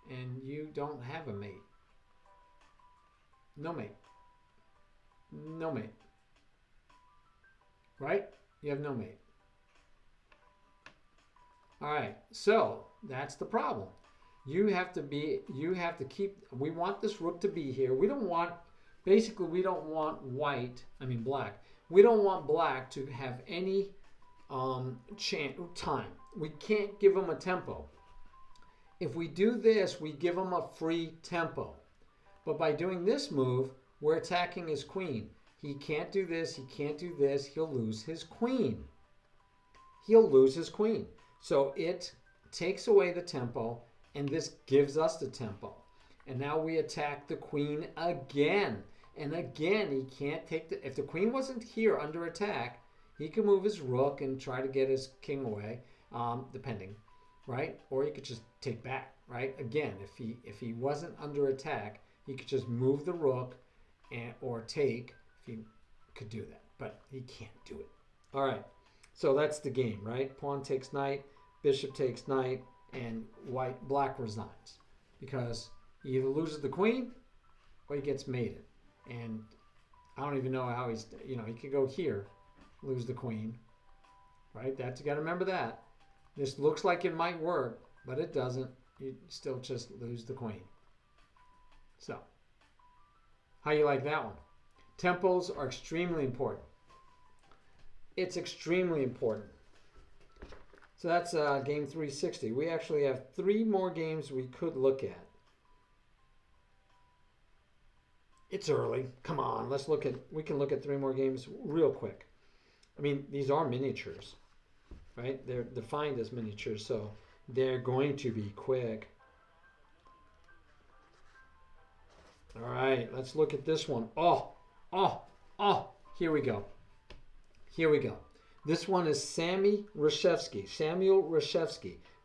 and you don't have a mate. No mate. No mate. Right? You have no mate. All right, so that's the problem. You have to keep, we want this rook to be here. We don't want, basically we don't want black. We don't want black to have any time. We can't give him a tempo. If we do this, we give him a free tempo. But by doing this move, we're attacking his queen. He can't do this, he can't do this, he'll lose his queen. He'll lose his queen. So it takes away the tempo, and this gives us the tempo. And now we attack the queen again. And again, he can't take if the queen wasn't here under attack, he could move his rook and try to get his king away, depending, right? Or he could just take back, right? Again, if he wasn't under attack, he could just move the rook or take, if he could do that. But he can't do it. All right. So that's the game, right? Pawn takes knight, bishop takes knight, and black resigns. Because he either loses the queen or he gets mated. And I don't even know how he could go here, lose the queen, right? You got to remember that. This looks like it might work, but it doesn't. You still just lose the queen. So, how you like that one? Tempos are extremely important. It's extremely important. So that's game 360. We actually have 3 more games we could look at. It's early. Come on, we can look at 3 more games real quick. I mean, these are miniatures, right? They're defined as miniatures, so they're going to be quick. All right, let's look at this one. Oh, here we go. Here we go. This one is Samuel Rushevsky.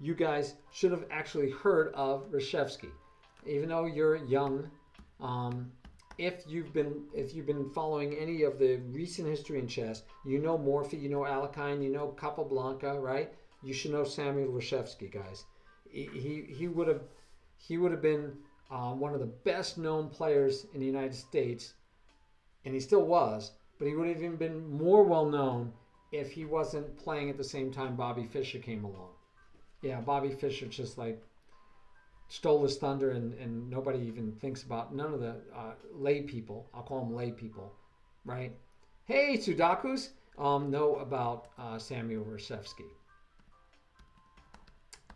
You guys should have actually heard of Rushevsky. Even though you're young, if you've been following any of the recent history in chess, you know Morphy, you know Alekhine, you know Capablanca, right? You should know Samuel Rushevsky, guys. He would have been one of the best known players in the United States, and he still was, but he would have even been more well known if he wasn't playing at the same time Bobby Fischer came along. Yeah, Bobby Fischer just stole his thunder, and nobody even thinks about, none of the lay people, I'll call them lay people, right? Hey, Sudakus, know about Samuel Rushevsky.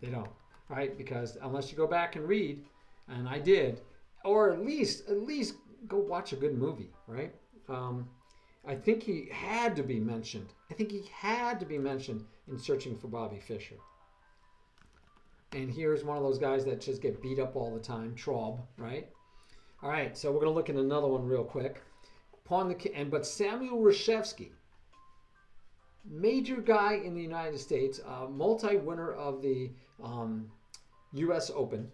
They don't, right? Because unless you go back and read, and I did, or at least go watch a good movie, right? I think he had to be mentioned. In Searching for Bobby Fischer. And here's one of those guys that just get beat up all the time, Traub, right? All right, so we're going to look at another one real quick. pawn the king, but Samuel Rushevsky, major guy in the United States, multi-winner of the U.S. Open,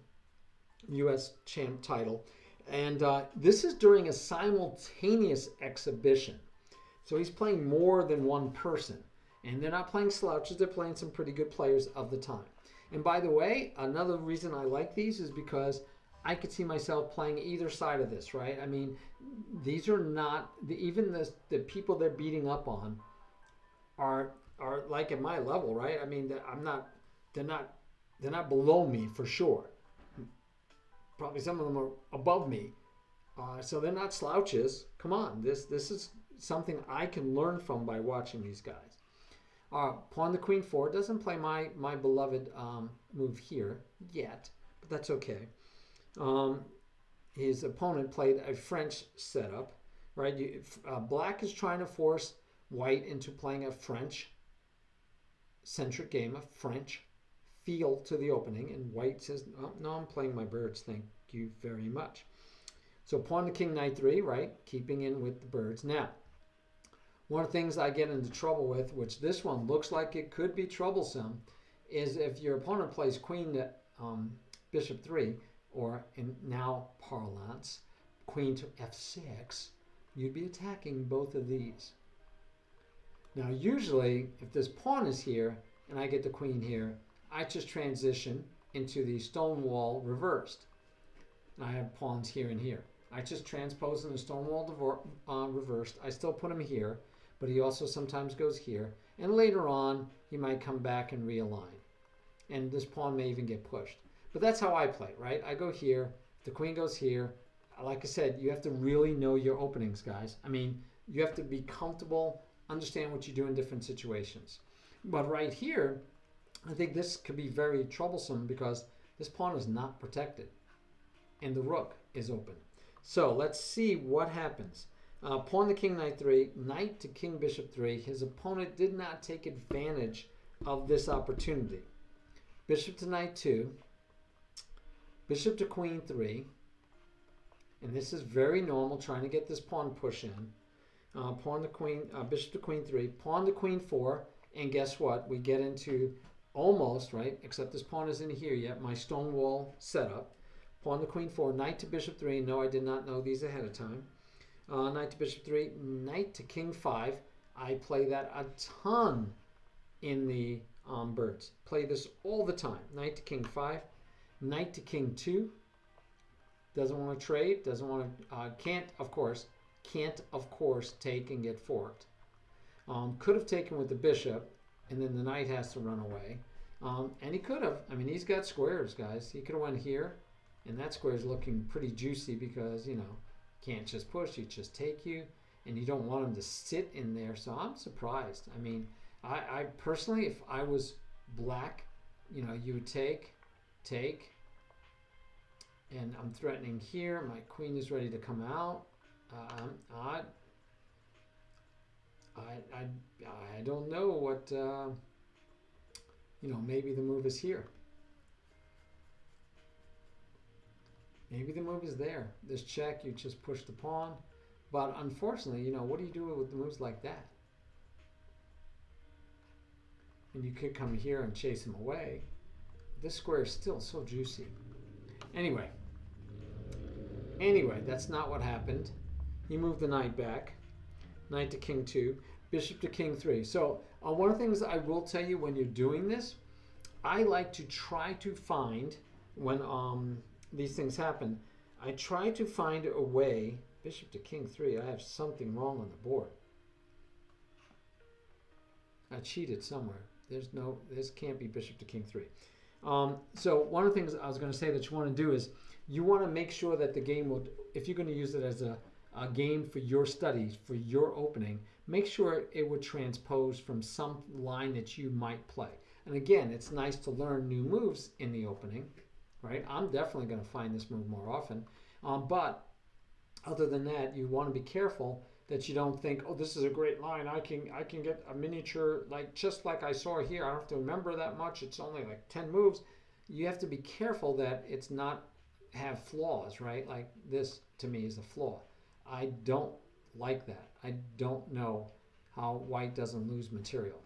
U.S. champ title, and this is during a simultaneous exhibition. So he's playing more than one person, and they're not playing slouches. They're playing some pretty good players of the time. And by the way, another reason I like these is because I could see myself playing either side of this, right? I mean, these are not even the people they're beating up on are like at my level, right? I mean, they're not below me for sure. Probably some of them are above me, so they're not slouches. Come on, this is something I can learn from by watching these guys. Pawn the queen 4 doesn't play my beloved move here yet, but that's okay. His opponent played a French setup, right? Black is trying to force white into playing a French-centric game, a French feel to the opening, and white says, oh, no, I'm playing my birds, thank you very much. So pawn the king, knight 3, right? Keeping in with the birds. Now, one of the things I get into trouble with, which this one looks like it could be troublesome, is if your opponent plays queen to bishop 3, or in now parlance, queen to f6, you'd be attacking both of these. Now, usually, if this pawn is here and I get the queen here, I just transition into the stone wall reversed. I have pawns here and here. I just transpose in the stone wall reversed. I still put him here, but he also sometimes goes here. And later on, he might come back and realign. And this pawn may even get pushed. But that's how I play, right? I go here, the queen goes here. Like I said, you have to really know your openings, guys. I mean, you have to be comfortable, understand what you do in different situations. But right here, I think this could be very troublesome because this pawn is not protected and the rook is open. So let's see what happens. Pawn the king, knight 3, knight to king, bishop 3. His opponent did not take advantage of this opportunity. Bishop to knight 2, bishop to queen 3, and this is very normal, trying to get this pawn push in. Pawn to queen, bishop to queen 3, pawn to queen 4, and guess what? We get into almost, right, except this pawn isn't here yet, my stone wall setup. Pawn to queen 4, knight to bishop 3. No, I did not know these ahead of time. Knight to bishop 3, knight to king 5. I play that a ton in the birds. Play this all the time. Knight to king 5, knight to king 2. Doesn't want to trade, doesn't want to, can't of course take and get forked. Could have taken with the bishop, and then the knight has to run away. And he could have. I mean, he's got squares, guys. He could have went here, and that square is looking pretty juicy because, you know, can't just push, he just take you, and you don't want him to sit in there. So I'm surprised. I mean, I personally, if I was black, you know, you would take, and I'm threatening here. My queen is ready to come out. I don't know what, you know, maybe the move is here. Maybe the move is there. This check, you just push the pawn. But unfortunately, you know, what do you do with moves like that? And you could come here and chase him away. This square is still so juicy. Anyway, that's not what happened. He moved the knight back. Knight to king 2, bishop to king 3. So one of the things I will tell you when you're doing this, I like to try to find, when these things happen, I try to find a way. Bishop to king 3, I have something wrong on the board. I cheated somewhere. This can't be bishop to king 3. So one of the things I was going to say that you want to do is you want to make sure that the game will, if you're going to use it as a game for your studies, for your opening, make sure it would transpose from some line that you might play. And again, it's nice to learn new moves in the opening, right? I'm definitely going to find this move more often. But other than that, you want to be careful that you don't think, oh, this is a great line. I can get a miniature, like just like I saw here. I don't have to remember that much. It's only like 10 moves. You have to be careful that it's not have flaws, right? Like this, to me, is a flaw. I don't like that. I don't know how white doesn't lose material.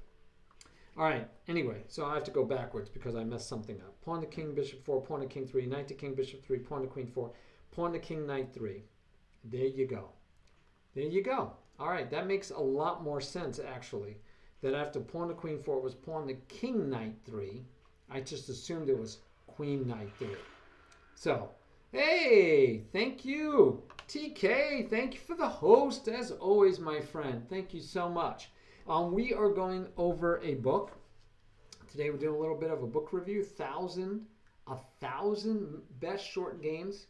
All right, anyway, so I have to go backwards because I messed something up. Pawn to king, bishop 4, pawn to king 3, knight to king, bishop 3, pawn to queen 4, pawn to king, knight 3. There you go. There you go. All right, that makes a lot more sense, actually, that after pawn to queen 4 was pawn to king, knight 3. I just assumed it was queen, knight 3. So, hey, thank you. TK, thank you for the host, as always, my friend. Thank you so much. We are going over a book. Today we're doing a little bit of a book review, 1,000 Best Short Games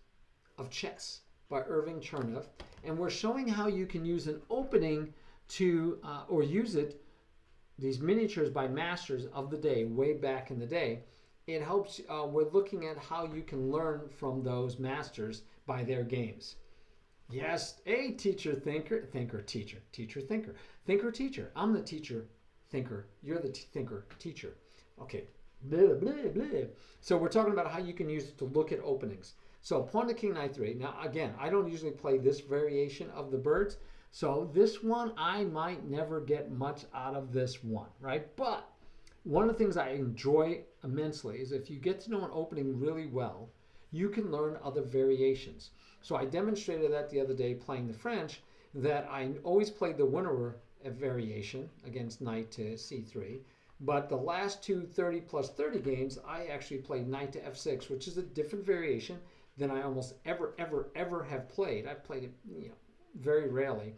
of Chess by Irving Chernev. And we're showing how you can use an opening to, or use it, these miniatures by masters of the day, way back in the day. It helps, we're looking at how you can learn from those masters by their games. Yes, a teacher, thinker, thinker, teacher, teacher, thinker, thinker, teacher. I'm the teacher, thinker. You're the thinker, teacher. Okay, blah, blah, blah. So we're talking about how you can use it to look at openings. So pawn to king, knight 3. Now, again, I don't usually play this variation of the birds. So this one, I might never get much out of this one, right? But one of the things I enjoy immensely is if you get to know an opening really well, you can learn other variations. So I demonstrated that the other day playing the French, that I always played the winner variation against knight to c3. But the last two 30 plus 30 games, I actually played knight to f6, which is a different variation than I almost ever have played. I've played it, very rarely.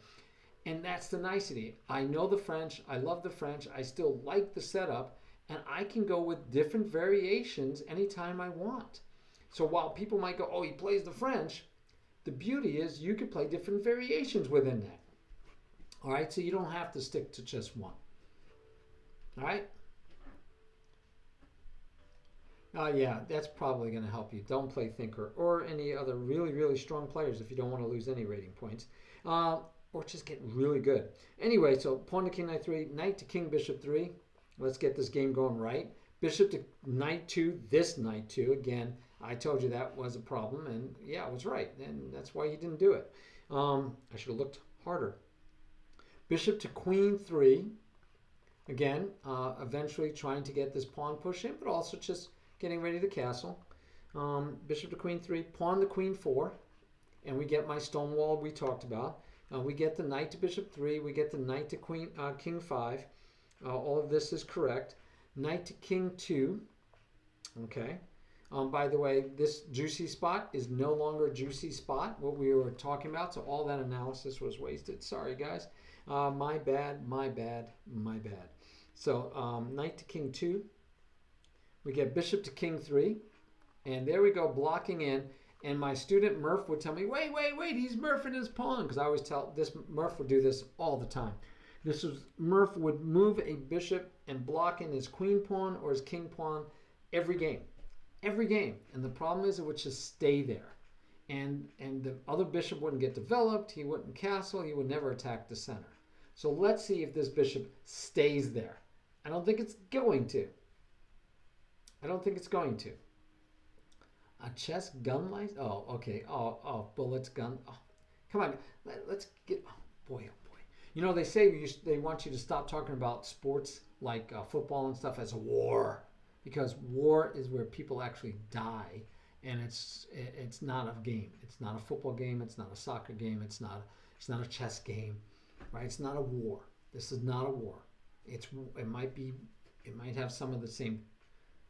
And that's the nicety. I know the French. I love the French. I still like the setup. And I can go with different variations anytime I want. So while people might go, oh, he plays the French, the beauty is you could play different variations within that. All right, so you don't have to stick to just one. All right? Yeah, that's probably going to help you. Don't play Thinker or any other really strong players if you don't want to lose any rating points. Or just get really good. Anyway, so pawn to king, knight 3, knight to king, bishop 3. Let's get this game going right. Bishop to knight 2, this knight 2. Again, I told you that was a problem, and yeah, I was right. And that's why he didn't do it. I should have looked harder. Bishop to queen 3. Again, eventually trying to get this pawn push in, but also just getting ready to castle. Bishop to queen 3, pawn to queen 4. And we get my stone wall we talked about. We get the knight to bishop 3. We get the knight to king 5. All of this is correct. Knight to king 2. Okay. By the way, this juicy spot is no longer a juicy spot, what we were talking about. So all that analysis was wasted. Sorry, guys. My bad. So knight to king 2. We get bishop to king 3. And there we go, blocking in. And my student Murph would tell me, wait, he's Murphing his pawn. Because I always tell this, Murph would do this all the time. Murph would move a bishop and block in his queen pawn or his king pawn every game. Every game. And the problem is it would just stay there. And the other bishop wouldn't get developed. He wouldn't castle. He would never attack the center. So let's see if this bishop stays there. I don't think it's going to. A chess gun license? Oh, okay. Oh, bullets, gun. Oh, come on. Let's get. Oh boy. You know, they say they want you to stop talking about sports like football and stuff as a war, because war is where people actually die, and it's not a game. It's not a football game. It's not a soccer game. It's not a chess game, right? It's not a war. This is not a war. It might have some of the same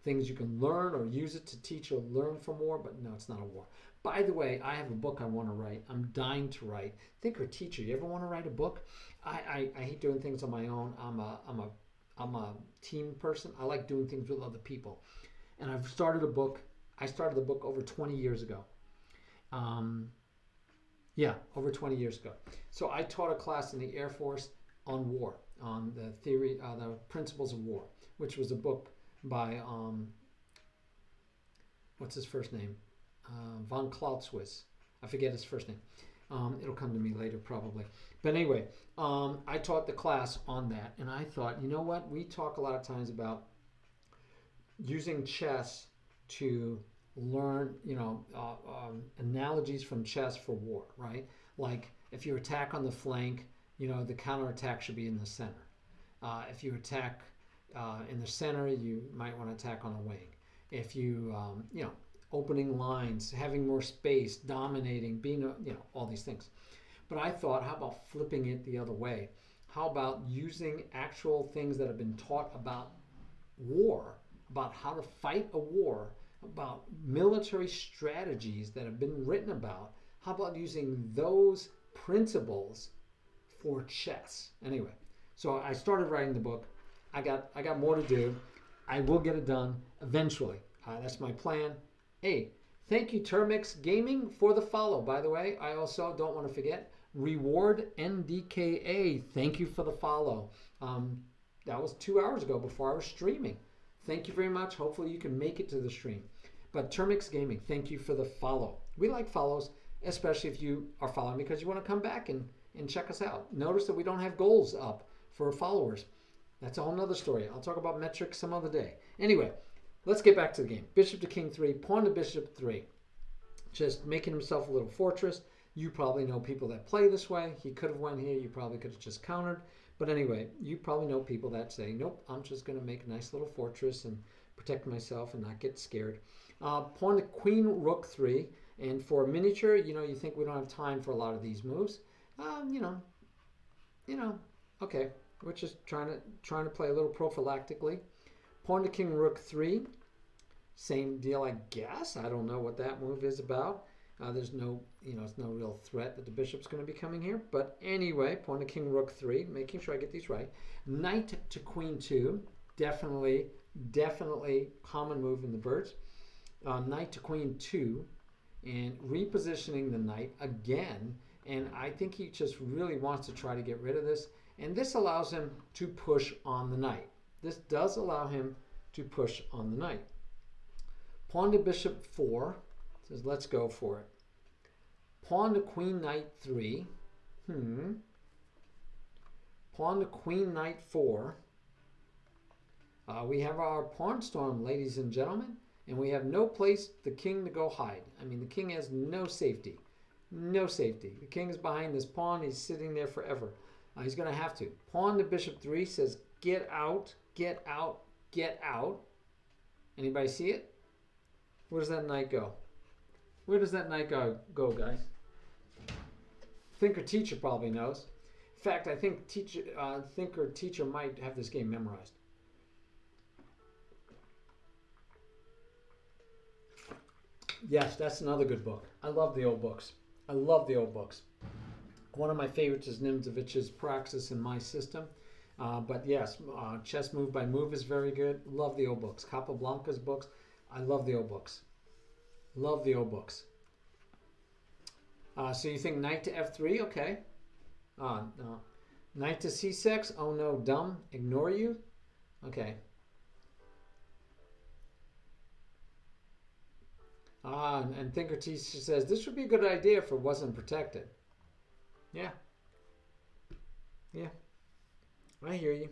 things you can learn or use it to teach or learn from war, but no, it's not a war. By the way, I have a book I want to write. I'm dying to write. Thinker, teacher, you ever want to write a book? I hate doing things on my own. I'm a team person. I like doing things with other people. And I've started a book. I started the book over 20 years ago. Over 20 years ago. So I taught a class in the Air Force on war, on the theory, the principles of war, which was a book by, what's his first name? Von Clausewitz. I forget his first name. It'll come to me later probably. But anyway, I taught the class on that, and I thought, you know what? We talk a lot of times about using chess to learn, analogies from chess for war, right? Like if you attack on the flank, the counterattack should be in the center. If you attack in the center, you might want to attack on a wing. If you, opening lines, having more space, dominating, being, all these things. But I thought, how about flipping it the other way? How about using actual things that have been taught about war, about how to fight a war, about military strategies that have been written about? How about using those principles for chess? Anyway, so I started writing the book. I got more to do. I will get it done eventually. That's my plan. Hey, thank you, Termix Gaming, for the follow. By the way, I also don't want to forget Reward NDKA. Thank you for the follow. That was 2 hours ago before I was streaming. Thank you very much. Hopefully you can make it to the stream. But Termix Gaming, thank you for the follow. We like follows, especially if you are following because you want to come back and check us out. Notice that we don't have goals up for followers. That's a whole nother story. I'll talk about metrics some other day. Anyway, let's get back to the game. Bishop to king 3, pawn to bishop 3. Just making himself a little fortress. You probably know people that play this way. He could have went here. You probably could have just countered. But anyway, you probably know people that say, nope, I'm just going to make a nice little fortress and protect myself and not get scared. Pawn to queen rook 3. And for a miniature, you think we don't have time for a lot of these moves. Okay. We're just trying to play a little prophylactically. Pawn to king rook 3. Same deal, I guess. I don't know what that move is about. There's no, it's no real threat that the bishop's going to be coming here. But anyway, pawn to king rook 3, making sure I get these right. Knight to queen 2, definitely common move in the birds. Knight to queen 2, and repositioning the knight again. And I think he just really wants to try to get rid of this. And this allows him to push on the knight. This does allow him to push on the knight. Pawn to bishop 4. Says, let's go for it. Pawn to queen knight 3. Pawn to queen knight 4. We have our pawn storm, ladies and gentlemen. And we have no place the king to go hide. I mean, the king has no safety. No safety. The king is behind this pawn. He's sitting there forever. He's going to have to. Pawn to bishop 3 says, get out, get out, get out. Anybody see it? Where does that knight go? Where does that knight go, guys? Thinker Teacher probably knows. In fact, I think Thinker Teacher might have this game memorized. Yes, that's another good book. I love the old books. I love the old books. One of my favorites is Nimzovich's Praxis in My System. But yes, Chess Move by Move is very good. Love the old books. Capablanca's books. I love the old books. Love the old books. So you think knight to f3? Okay. No. Knight to c6? Oh no, dumb. Ignore you? Okay. And Thinker Teacher says, this would be a good idea if it wasn't protected. Yeah. Yeah. I hear you.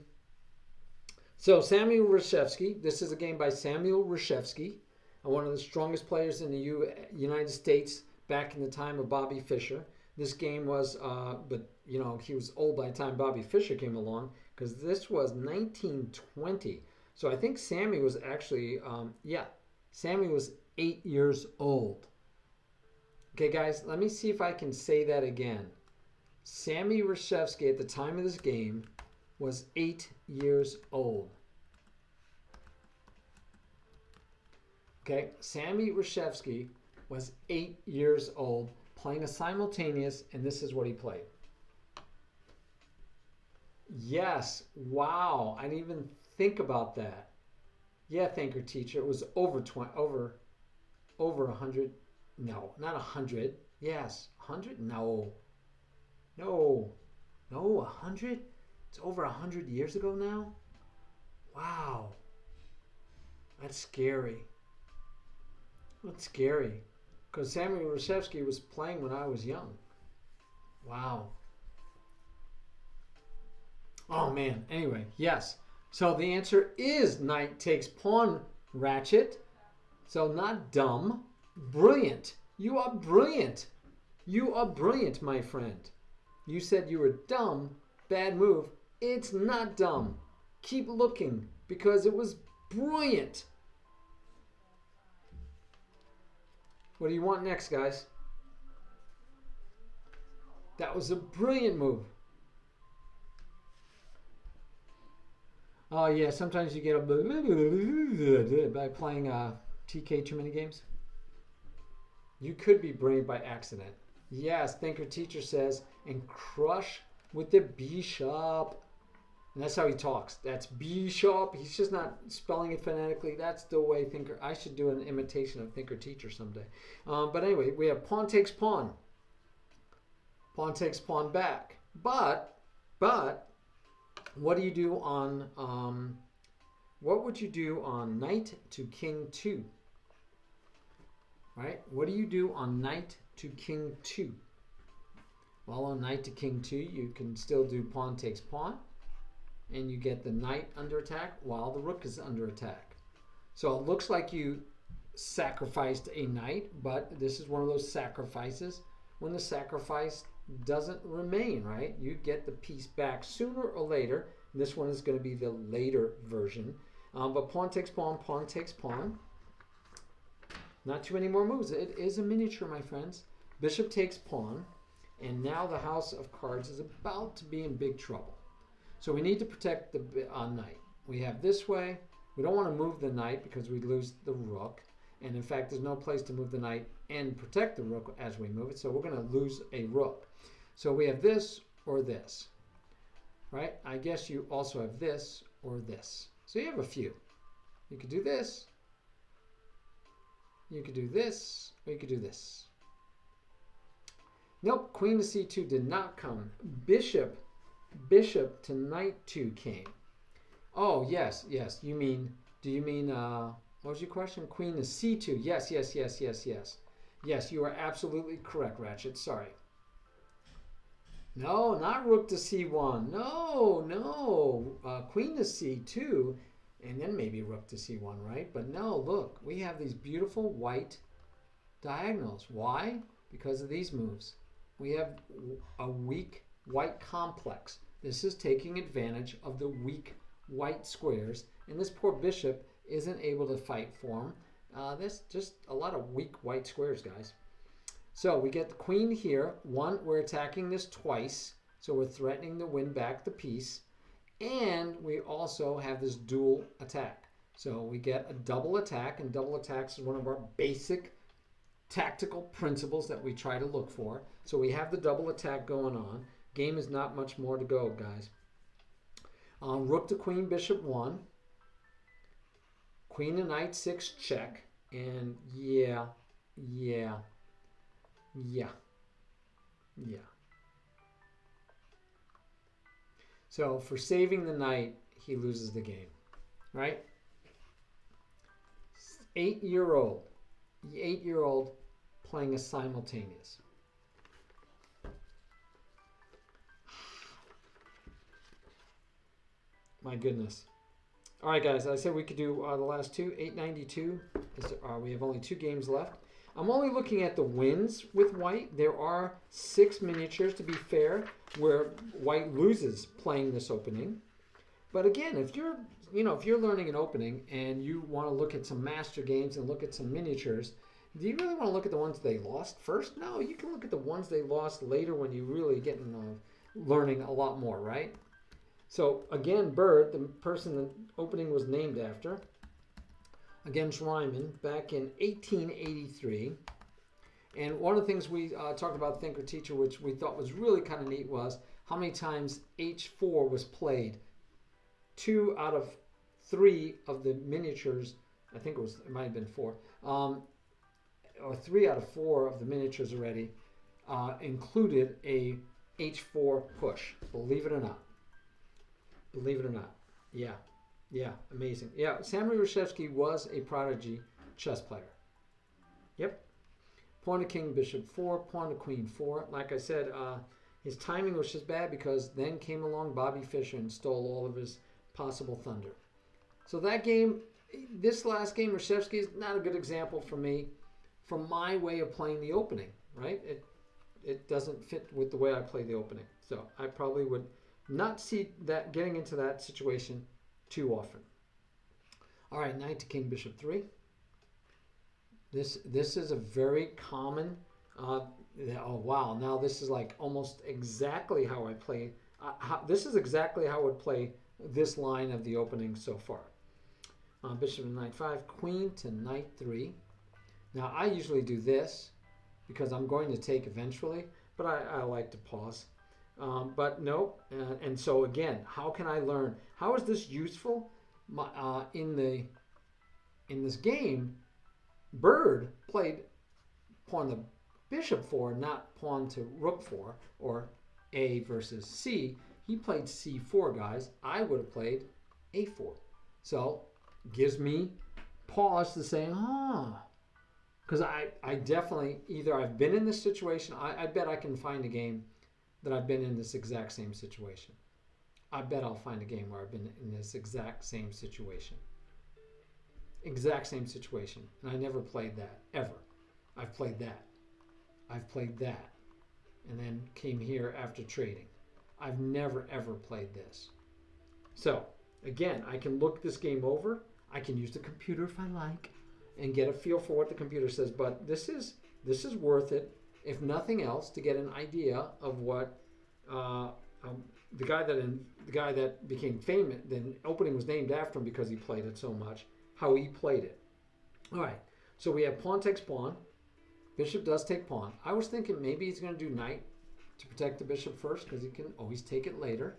So Samuel Rushevsky. This is a game by Samuel Rushevsky, one of the strongest players in the United States back in the time of Bobby Fischer. This game was, but he was old by the time Bobby Fischer came along, because this was 1920. So I think Sammy was actually, Sammy was 8 years old. Okay, guys, let me see if I can say that again. Sammy Rushevsky at the time of this game was 8 years old. Okay, Sammy Rushevsky was 8 years old, playing a simultaneous, and this is what he played. Yes, wow, I didn't even think about that. Yeah, Thinker Teacher, it was over 100. No, not 100. Yes, 100? No. 100? It's over 100 years ago now? Wow. That's scary. That's scary. Because Samuel Rushevsky was playing when I was young. Wow. Oh, man. Anyway, yes. So the answer is knight takes pawn ratchet. So not dumb. Brilliant. You are brilliant. You are brilliant, my friend. You said you were dumb. Bad move. It's not dumb. Keep looking because it was brilliant. What do you want next, guys? That was a brilliant move. Oh, yeah, sometimes you get a by playing TK too many games. You could be brilliant by accident. Yes, Thinker Teacher says, and crush with the bishop. And that's how he talks. That's bishop. He's just not spelling it phonetically. That's the way Thinker. I should do an imitation of Thinker Teacher someday. But anyway, we have pawn takes pawn. Pawn takes pawn back. But, what do you do on, what would you do on knight to king 2? Right? What do you do on knight to king 2? Well, on knight to king 2, you can still do pawn takes pawn. And you get the knight under attack while the rook is under attack. So it looks like you sacrificed a knight, but this is one of those sacrifices when the sacrifice doesn't remain, right? You get the piece back sooner or later. This one is going to be the later version. But pawn takes pawn, pawn takes pawn. Not too many more moves. It is a miniature, my friends. Bishop takes pawn. And now the house of cards is about to be in big trouble. So we need to protect the knight. We have this way. We don't want to move the knight because we lose the rook. And in fact, there's no place to move the knight and protect the rook as we move it. So we're going to lose a rook. So we have this or this, right? I guess you also have this or this. So you have a few. You could do this. You could do this, or you could do this. Nope, queen to c2 did not come. Bishop to knight 2 came. Oh, yes. You mean, do you mean, what was your question? Queen to c2. Yes. Yes, you are absolutely correct, Ratchet. Sorry. No, not rook to c1. No. Queen to c2, and then maybe rook to c1, right? But no, look, we have these beautiful white diagonals. Why? Because of these moves. We have a weak white complex. This is taking advantage of the weak white squares, and this poor bishop isn't able to fight for him. There's just a lot of weak white squares, guys. So we get the queen here. One, we're attacking this twice, so we're threatening to win back the piece, and we also have this dual attack. So we get a double attack, and double attacks is one of our basic tactical principles that we try to look for. So we have the double attack going on. Game is not much more to go, guys. Rook to queen, bishop 1. Queen to knight 6, check. And yeah. So for saving the knight, he loses the game, right? 8-year-old playing a simultaneous. My goodness. All right, guys, I said we could do the last two. 892. We have only 2 games left. I'm only looking at the wins with white. There are 6 miniatures, to be fair, where white loses playing this opening. But again, if you're learning an opening and you want to look at some master games and look at some miniatures, do you really want to look at the ones they lost first? No, you can look at the ones they lost later when you really get learning a lot more, right? So again, Bird, the person the opening was named after, against Ryman back in 1883. And one of the things we talked about Thinker Teacher, which we thought was really kind of neat, was how many times H4 was played. 2 out of 3 of the miniatures, I think it might have been 4, or 3 out of 4 of the miniatures already included a H4 push. Believe it or not. Yeah, amazing. Yeah, Samuel Rushevsky was a prodigy chess player. Yep. Pawn to king, bishop 4, pawn to queen 4. Like I said, his timing was just bad because then came along Bobby Fischer and stole all of his possible thunder. So that game, this last game, Rushevsky is not a good example for me, from my way of playing the opening, right? It doesn't fit with the way I play the opening. So I probably would not see that getting into that situation too often. All right, knight to king, bishop 3. This is a very common. Oh wow! Now this is like almost exactly how I play. This is exactly how I would play this line of the opening so far. Bishop to knight 5, queen to knight 3. Now I usually do this because I'm going to take eventually, but I like to pause. But no, and so again, how can I learn? How is this useful? In this game, Bird played pawn to bishop 4, not pawn to rook 4, or A versus C. He played C4, guys. I would have played A4. So gives me pause to say, because I definitely, either I've been in this situation, I bet I can find a game that I've been in this exact same situation. I bet I'll find a game where I've been in this exact same situation. Exact same situation. And I never played that, ever. I've played that. I've played that. And then came here after trading. I've never, ever played this. So, again, I can look this game over. I can use the computer if I like and get a feel for what the computer says. But this is worth it, if nothing else, to get an idea of what the guy that became famous, the opening was named after him because he played it so much, how he played it. All right, so we have pawn takes pawn. Bishop does take pawn. I was thinking maybe he's going to do knight to protect the bishop first because he can always take it later.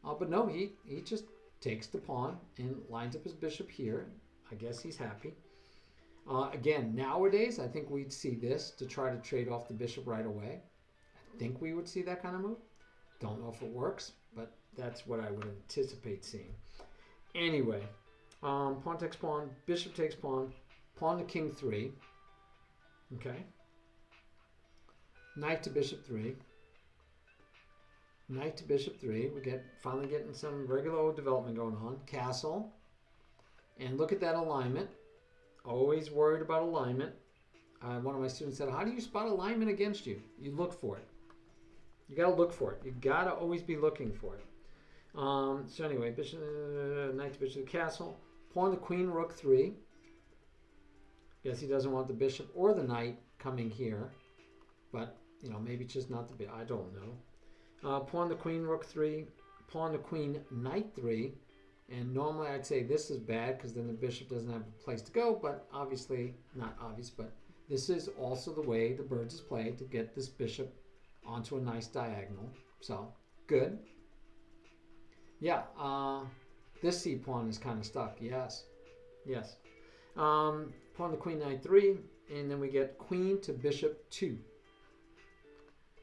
But no, he just takes the pawn and lines up his bishop here. I guess he's happy. Again, nowadays, I think we'd see this to try to trade off the bishop right away. I think we would see that kind of move. Don't know if it works, but that's what I would anticipate seeing. Anyway, pawn takes pawn, bishop takes pawn, pawn to king 3. Okay. Knight to bishop 3. Knight to bishop 3. We finally getting some regular old development going on. Castle. And look at that alignment. Always worried about alignment. One of my students said, how do you spot alignment against you? You look for it. You got to look for it. You got to always be looking for it. So anyway, bishop, knight to bishop, castle. Pawn to queen, rook 3. Guess he doesn't want the bishop or the knight coming here. But, maybe it's just not the bishop. I don't know. Pawn to queen, rook 3. Pawn to queen, knight 3. And normally I'd say this is bad because then the bishop doesn't have a place to go. But obviously, not obvious, but this is also the way the birds is played to get this bishop onto a nice diagonal. So, good. Yeah, this C pawn is kind of stuck. Yes. Yes. Pawn to queen, knight 3. And then we get queen to bishop 2.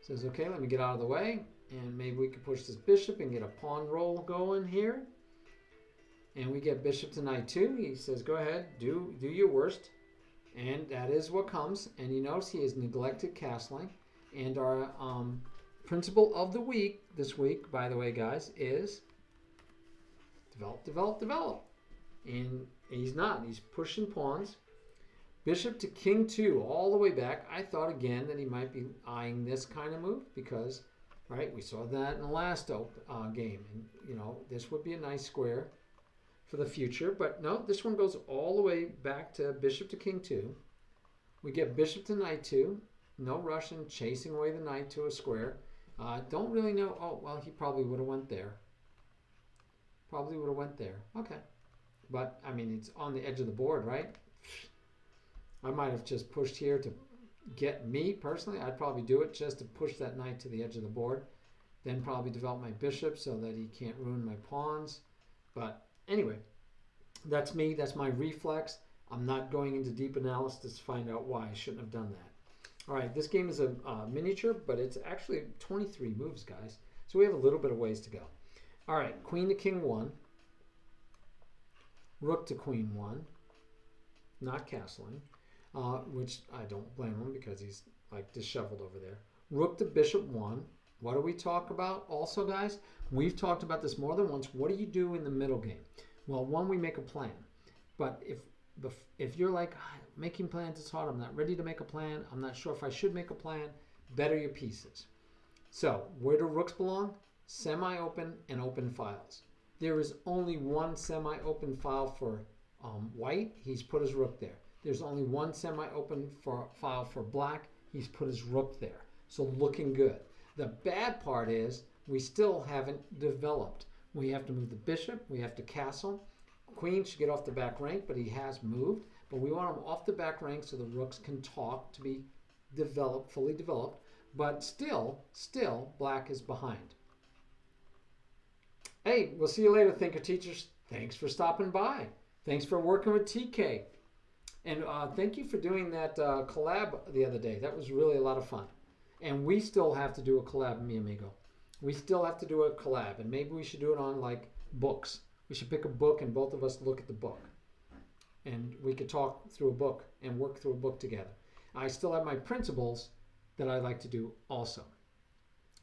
Says, okay, let me get out of the way. And maybe we can push this bishop and get a pawn roll going here. And we get bishop to knight 2. He says, go ahead, do your worst. And that is what comes. And you notice he has neglected castling. And our principle of the week, this week, by the way, guys, is develop, develop, develop. And he's not. He's pushing pawns. Bishop to king 2, all the way back. I thought again that he might be eyeing this kind of move because, right, we saw that in the last game. And, this would be a nice square for the future. But no, this one goes all the way back to bishop to king 2. We get bishop to knight 2. No Russian chasing away the knight to a square. Don't really know. Oh, well, he probably would have went there. Probably would have went there. Okay. But, I mean, it's on the edge of the board, right? I might have just pushed here to get me, personally. I'd probably do it just to push that knight to the edge of the board. Then probably develop my bishop so that he can't ruin my pawns. But, anyway, that's me. That's my reflex. I'm not going into deep analysis to find out why I shouldn't have done that. All right, this game is a miniature, but it's actually 23 moves, guys. So we have a little bit of ways to go. All right, queen to king 1. Rook to queen 1. Not castling, which I don't blame him because he's like disheveled over there. Rook to bishop 1. What do we talk about also, guys? We've talked about this more than once. What do you do in the middle game? Well, one, we make a plan. But if you're like, making plans is hard, I'm not ready to make a plan, I'm not sure if I should make a plan, better your pieces. So where do rooks belong? Semi-open and open files. There is only one semi-open file for white. He's put his rook there. There's only one semi-open file for black. He's put his rook there. So looking good. The bad part is we still haven't developed. We have to move the bishop. We have to castle. Queen should get off the back rank, but he has moved. But we want him off the back rank so the rooks can talk to be developed, fully developed. But still, black is behind. Hey, we'll see you later, Thinker Teachers. Thanks for stopping by. Thanks for working with TK. And thank you for doing that collab the other day. That was really a lot of fun. And we still have to do a collab, mi amigo. We still have to do a collab. And maybe we should do it on like books. We should pick a book and both of us look at the book. And we could talk through a book and work through a book together. I still have my principles that I like to do also.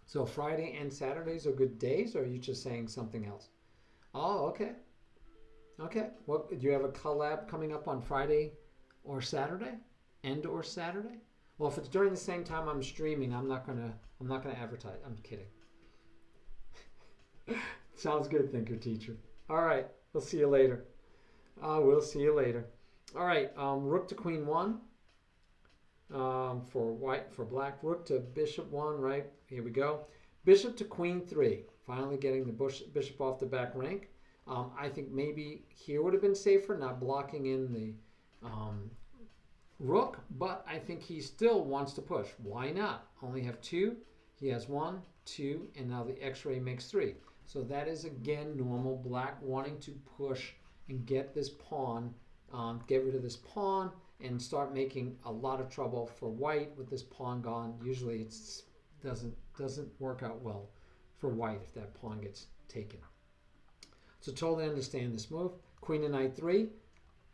So Friday and Saturdays are good days, or are you just saying something else? Oh, okay. Okay. Well, do you have a collab coming up on Friday or Saturday? Or Saturday? Well, if it's during the same time I'm streaming, I'm not gonna advertise. I'm kidding. Sounds good, Thinker Teacher. All right. We'll see you later. We'll see you later. All right. Rook to Queen 1. For white, for black. Rook to Bishop 1, right? Here we go. Bishop to Queen 3. Finally getting the bishop off the back rank. I think maybe here would have been safer, not blocking in the rook, but I think he still wants to push. Why not? Only have 2. He has 1, 2, and now the X-ray makes 3. So that is again normal. Black wanting to push and get this pawn, get rid of this pawn, and start making a lot of trouble for white with this pawn gone. Usually it doesn't work out well for white if that pawn gets taken. So totally understand this move. Queen to Knight 3.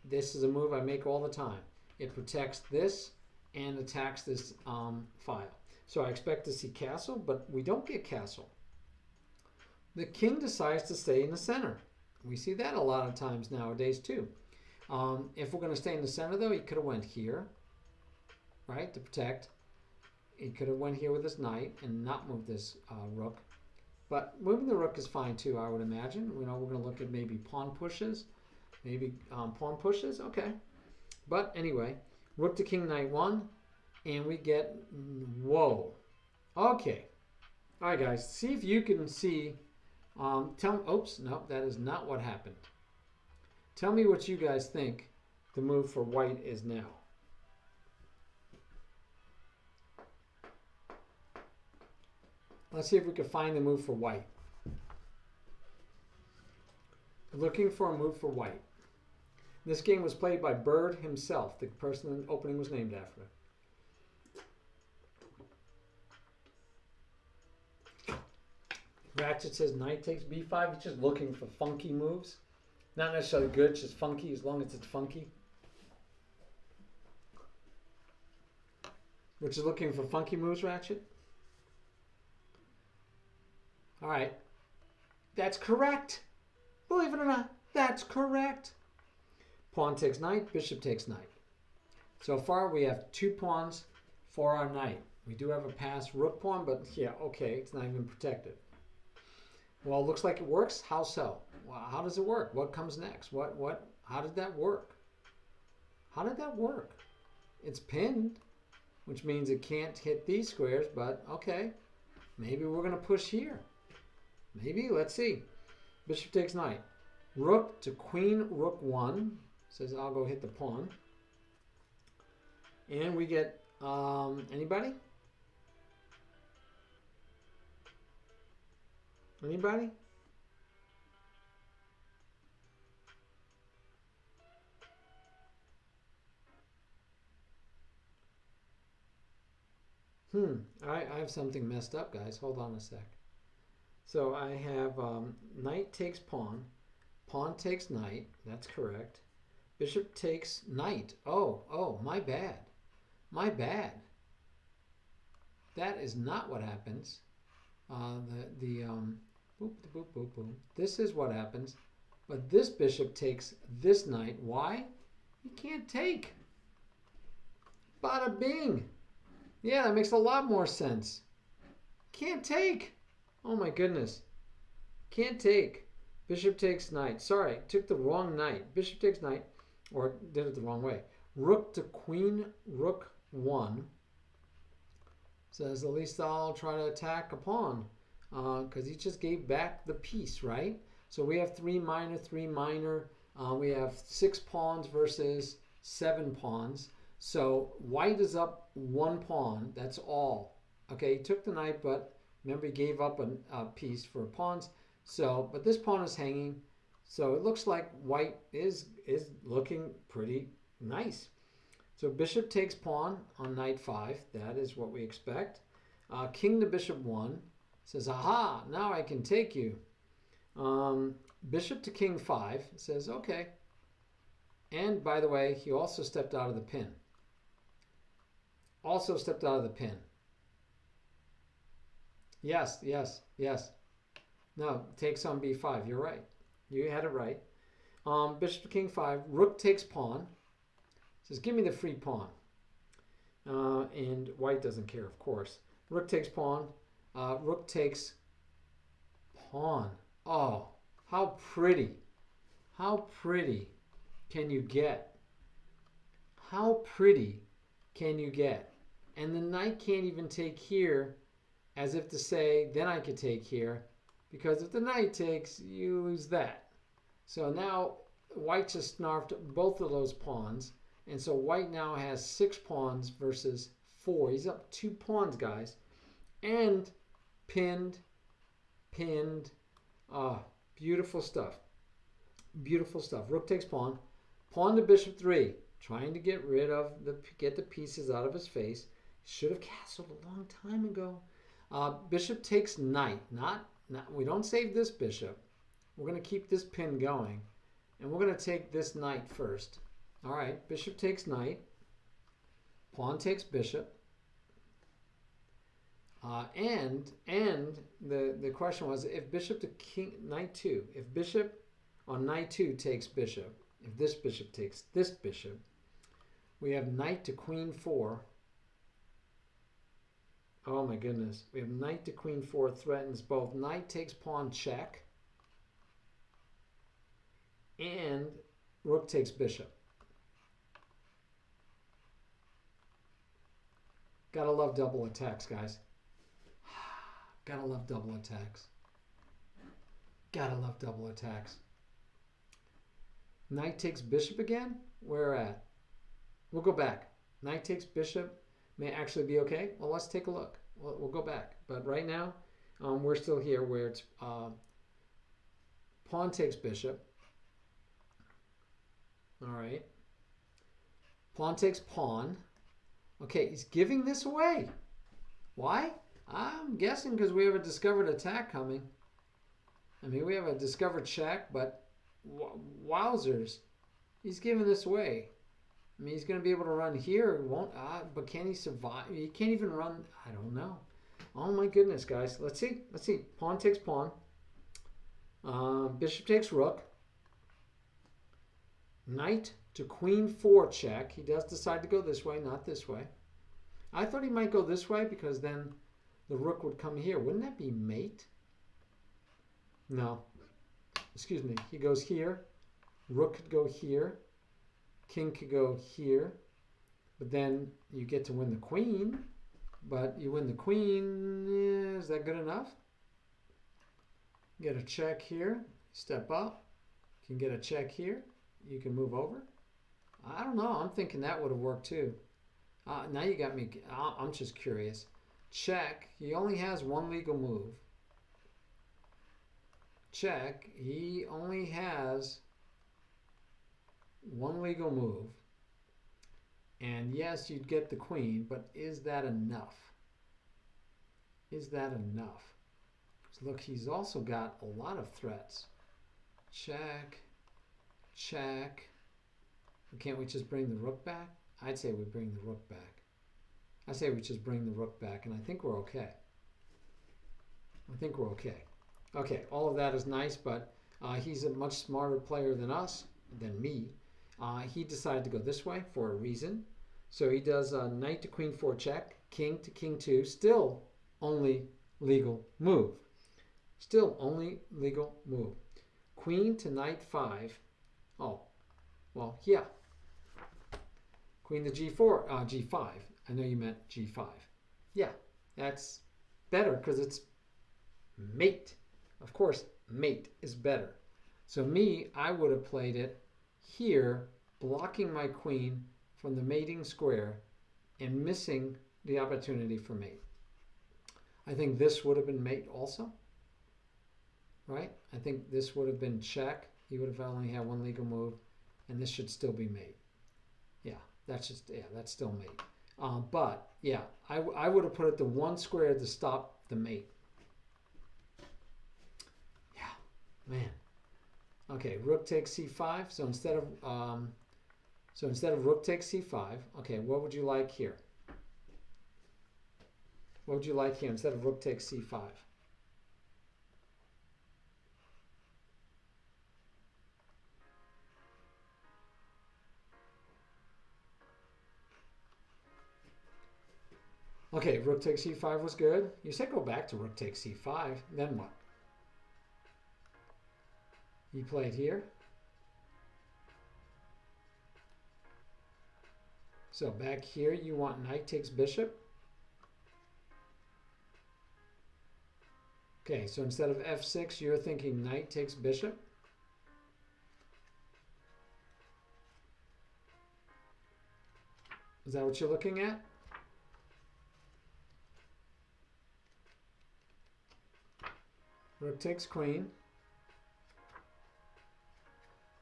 This is a move I make all the time. It protects this and attacks this file. So I expect to see castle, but we don't get castle. The king decides to stay in the center. We see that a lot of times nowadays too. If we're going to stay in the center, though, he could have went here, right, to protect. He could have went here with his knight and not moved this rook. But moving the rook is fine, too, I would imagine. You know, we're going to look at maybe pawn pushes. Maybe pawn pushes, okay. But anyway, rook to king, knight 1, and we get, whoa. Okay. All right, guys, see if you can see. Tell me, oops, no, that is not what happened. Tell me what you guys think the move for white is now. Let's see if we can find the move for white. Looking for a move for white. This game was played by Bird himself, the person the opening was named after. Ratchet says knight takes b5. He's just looking for funky moves. Not necessarily good, just funky, as long as it's funky. Which is looking for funky moves, Ratchet? All right. That's correct. Believe it or not, that's correct. Pawn takes knight, bishop takes knight. So far, we have 2 pawns for our knight. We do have a passed rook pawn, but yeah, okay, it's not even protected. Well, it looks like it works. How so? Well, how does it work? What comes next? How did that work? How did that work? It's pinned, which means it can't hit these squares, but okay. Maybe we're going to push here. Maybe, let's see. Bishop takes knight. Rook to queen, rook 1. Says I'll go hit the pawn. And we get, anybody? Anybody? I have something messed up, guys. Hold on a sec. So I have knight takes pawn. Pawn takes knight. That's correct. Bishop takes knight. Oh, my bad. My bad. That is not what happens. Boop, boop, boop, boop. This is what happens. But this bishop takes this knight. Why? He can't take. Bada bing. Yeah, that makes a lot more sense. Can't take. Oh my goodness. Can't take. Bishop takes knight. Sorry, took the wrong knight. Bishop takes knight, or did it the wrong way. Rook to queen, rook 1. Says, at least I'll try to attack a pawn. Because he just gave back the piece, right? So we have 3 minor, 3 minor. We have 6 pawns versus 7 pawns. So white is up 1 pawn. That's all. Okay, he took the knight, but remember he gave up a piece for pawns. So, but this pawn is hanging. So it looks like white is looking pretty nice. So bishop takes pawn on knight 5. That is what we expect. King to bishop 1. Says, aha, now I can take you. Bishop to king 5. Says, okay. And by the way, he also stepped out of the pin. Also stepped out of the pin. Yes, yes, yes. No, takes on b5. You're right. You had it right. Bishop to king 5. Rook takes pawn. Says, give me the free pawn. And white doesn't care, of course. Rook takes pawn. Rook takes pawn. Oh, how pretty. How pretty can you get? How pretty can you get? And the knight can't even take here, as if to say, then I could take here. Because if the knight takes, you lose that. So now white just snarfed both of those pawns. And so white now has 6 pawns versus 4. He's up 2 pawns, guys. And pinned. Beautiful stuff. Beautiful stuff. Rook takes pawn. Pawn to bishop 3. Trying to get rid of get the pieces out of his face. Should have castled a long time ago. Bishop takes knight. We don't save this bishop. We're going to keep this pin going. And we're going to take this knight first. All right, bishop takes knight. Pawn takes bishop. And the question was, if bishop to king, knight 2, if bishop on knight 2 takes bishop, if this bishop takes this bishop, we have knight to queen 4. Oh my goodness. We have knight to queen 4 threatens both. Knight takes pawn check. And rook takes bishop. Gotta love double attacks, guys. Gotta love double attacks. Gotta love double attacks. Knight takes bishop again? Where at? We'll go back. Knight takes bishop may actually be okay. Well, let's take a look. We'll go back. But right now, we're still here where it's pawn takes bishop. All right. Pawn takes pawn. Okay, he's giving this away. Why? I'm guessing because we have a discovered attack coming. I mean, we have a discovered check, but wowzers. He's giving this away. I mean, he's going to be able to run here. Won't? But can he survive? He can't even run. I don't know. Oh, my goodness, guys. Let's see. Let's see. Pawn takes pawn. Bishop takes rook. Knight to queen 4 check. He does decide to go this way, not this way. I thought he might go this way because then the rook would come here. Wouldn't that be mate? No. Excuse me. He goes here. Rook could go here. King could go here. But then you get to win the queen. But you win the queen. Is that good enough? Get a check here. Step up. Can get a check here. You can move over. I don't know. I'm thinking that would have worked too. Now you got me. I'm just curious. Check. He only has one legal move. Check. He only has one legal move. And yes, you'd get the queen, but is that enough? Is that enough? Look, he's also got a lot of threats. Check. Check. Can't we just bring the rook back? I'd say we bring the rook back. I say we just bring the rook back, and I think we're okay. I think we're okay. Okay, all of that is nice, but he's a much smarter player than us, than me. He decided to go this way for a reason. So he does knight to queen 4 check, king to king 2, still only legal move. Still only legal move. Queen to knight 5. Oh, well, yeah. Queen to g4, g5. I know you meant g5. Yeah, that's better because it's mate. Of course, mate is better. So me, I would have played it here, blocking my queen from the mating square and missing the opportunity for mate. I think this would have been mate also, right? I think this would have been check. He would have only had one legal move, and this should still be mate. Yeah, that's still mate. But yeah, I would have put it to one square to stop the mate. Yeah, man. Okay, rook takes c5. So instead of rook takes c5, okay, what would you like here? What would you like here instead of rook takes c5? Okay, rook takes c5 was good. You said go back to rook takes c5. Then what? He played here. So back here, you want knight takes bishop. Okay, so instead of f6, you're thinking knight takes bishop. Is that what you're looking at? Rook takes queen.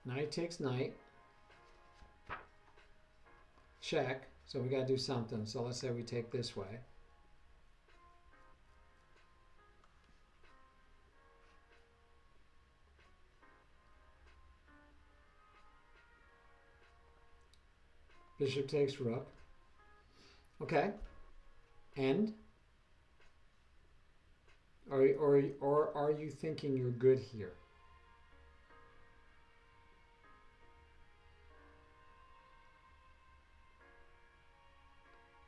Knight takes knight. Check. So we got to do something. So let's say we take this way. Bishop takes rook. Okay. And? Or are you thinking you're good here?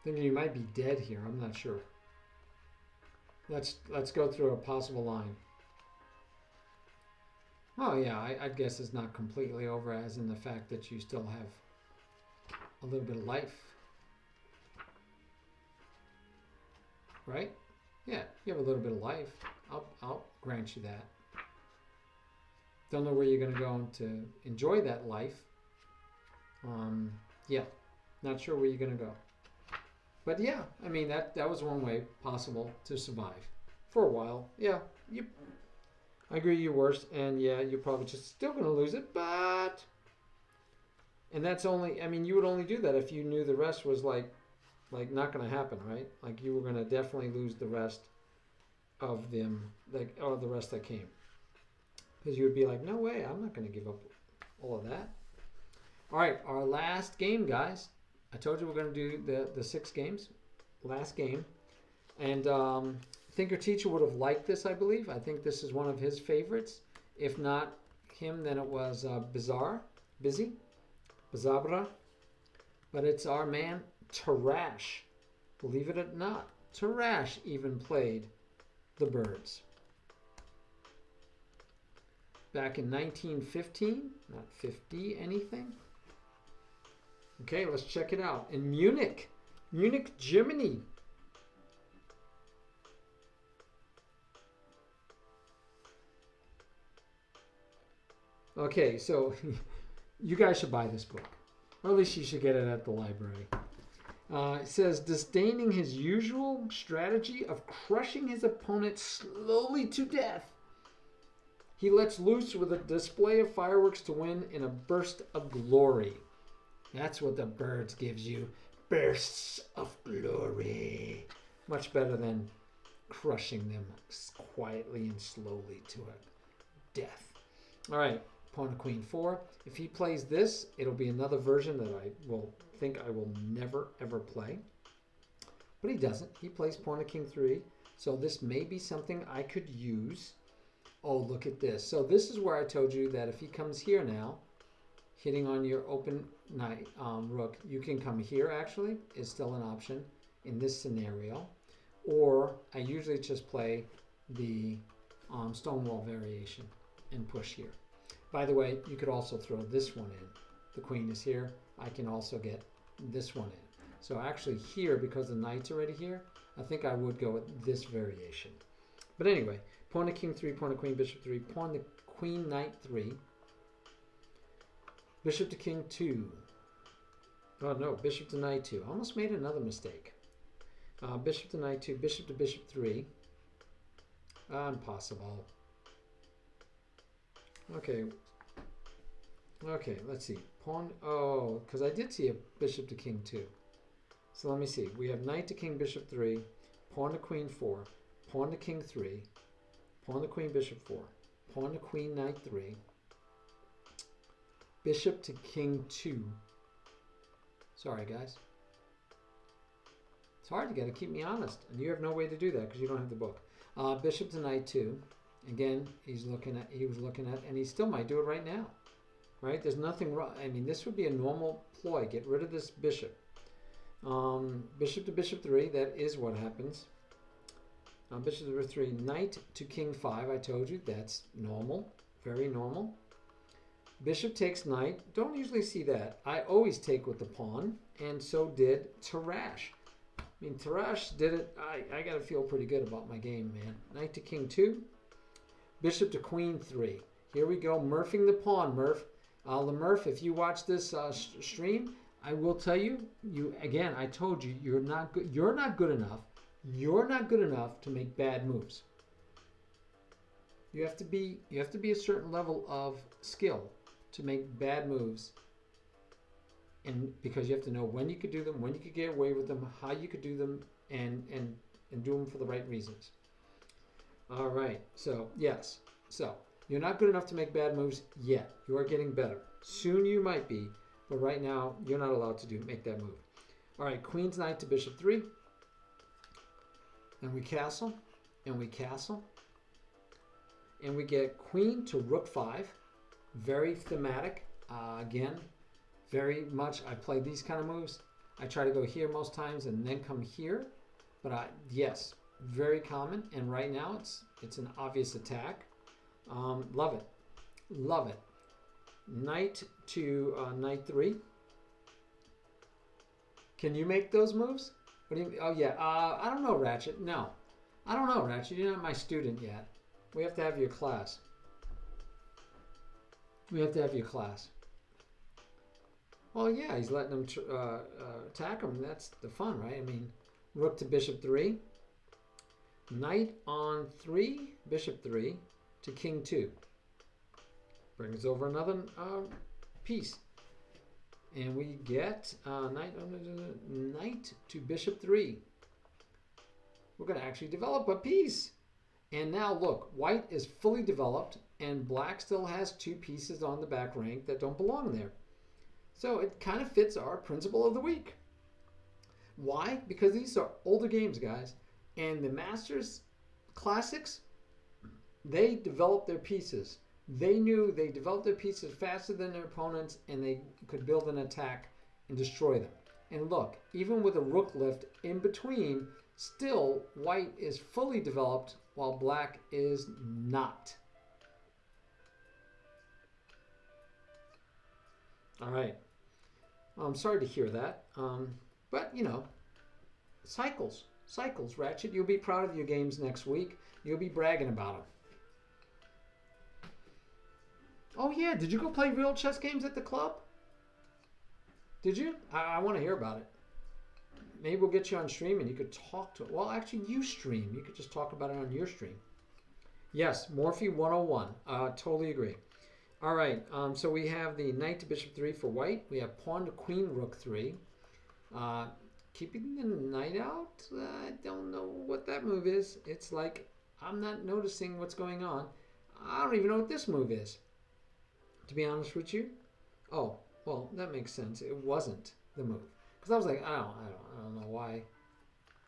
Thinking you might be dead here. I'm not sure. Let's go through a possible line. Oh yeah, I'd guess it's not completely over, as in the fact that you still have a little bit of life. Right? Yeah, you have a little bit of life. I'll grant you that. Don't know where you're going to go to enjoy that life. Yeah, not sure where you're going to go. But yeah, I mean, that was one way possible to survive for a while. Yeah, I agree you're worse, and yeah, you're probably just still going to lose it, but... And that's only, I mean, you would only do that if you knew the rest was like not going to happen, right? Like you were going to definitely lose the rest of them, like, or the rest that came. Because you would be like, no way, I'm not going to give up all of that. All right, our last game, guys. I told you we're going to do the 6 games. Last game. And I think your teacher would have liked this, I believe. I think this is one of his favorites. If not him, then it was Bizabra. But it's our man, Tarash. Believe it or not, Tarash even played the Birds. Back in 1915, not 50 anything. Okay, let's check it out. In Munich, Germany. Okay, so you guys should buy this book. Or at least you should get it at the library. It says, disdaining his usual strategy of crushing his opponent slowly to death, he lets loose with a display of fireworks to win in a burst of glory. That's what the Birds gives you. Bursts of glory. Much better than crushing them quietly and slowly to a death. All right, pawn to queen 4. If he plays this, it'll be another version that I will never ever play. But he doesn't. He plays pawn to king 3. So this may be something I could use. Oh, look at this. So this is where I told you that if he comes here now, hitting on your open rook, you can come here actually, is still an option in this scenario. or I usually just play the stonewall variation and push here. By the way, you could also throw this one in. The queen is here. I can also get this one in. So actually here, because the knight's already here, I think I would go with this variation. But anyway, pawn to king 3, pawn to queen, bishop 3, pawn to queen, knight 3, bishop to king 2. Oh no, bishop to knight 2. I almost made another mistake. Bishop to knight 2, bishop to bishop 3. Impossible. Okay. Okay, let's see. Pawn, oh, because I did see a bishop to king 2. So let me see. We have knight to king, bishop 3, pawn to queen 4, pawn to king 3, pawn to queen, bishop 4, pawn to queen, knight 3, bishop to king 2. Sorry, guys. It's hard. You got to keep me honest. And you have no way to do that because you don't have the book. Bishop to knight 2. Again, he was looking at, and he still might do it right now. Right? There's nothing wrong. I mean, this would be a normal ploy. Get rid of this bishop. Bishop to bishop 3, that is what happens. Bishop to 3, knight to king 5, I told you, that's normal, very normal. Bishop takes knight, don't usually see that. I always take with the pawn, and so did Tarash. I mean, Tarash did it, I gotta feel pretty good about my game, man. Knight to king 2, bishop to queen 3. Here we go, Murphing the pawn, Murph. LaMurph, if you watch this stream, I will tell you, again, I told you, you're not good enough. You're not good enough to make bad moves. You have to be a certain level of skill to make bad moves. And because you have to know when you could do them, when you could get away with them, how you could do them, and do them for the right reasons. All right. So, yes. So, you're not good enough to make bad moves yet. You are getting better. Soon you might be. But right now, you're not allowed to make that move. All right, queen's knight to bishop 3. And we castle, and we castle. And we get queen to rook 5. Very thematic. Again, very much, I play these kind of moves. I try to go here most times and then come here. But yes, very common. And right now, it's an obvious attack. Love it. Love it. Knight to knight 3. Can you make those moves? What do you? Oh yeah. I don't know, Ratchet. No, I don't know, Ratchet. You're not my student yet. We have to have your class. We have to have your class. Well, yeah, he's letting them attack him. That's the fun, right? I mean, rook to bishop 3. Knight on 3, bishop 3 to king 2. Brings over another piece. And we get knight to bishop 3. We're going to actually develop a piece. And now look, white is fully developed and black still has 2 pieces on the back rank that don't belong there. So it kind of fits our principle of the week. Why? Because these are older games, guys. And the Masters Classics, they developed their pieces. They knew they developed their pieces faster than their opponents, and they could build an attack and destroy them. And look, even with a rook lift in between, still white is fully developed while black is not. All right. I'm sorry to hear that. But, you know, cycles, Ratchet. You'll be proud of your games next week. You'll be bragging about them. Oh, yeah. Did you go play real chess games at the club? Did you? I want to hear about it. Maybe we'll get you on stream and you could talk to it. Well, actually, you stream. You could just talk about it on your stream. Yes, Morphe 101. Totally agree. All right. So we have the knight to bishop 3 for white. We have pawn to queen rook 3. Keeping the knight out? I don't know what that move is. It's like I'm not noticing what's going on. I don't even know what this move is, to be honest with you. Oh, well, that makes sense. It wasn't the move. Because I was like, I don't know why.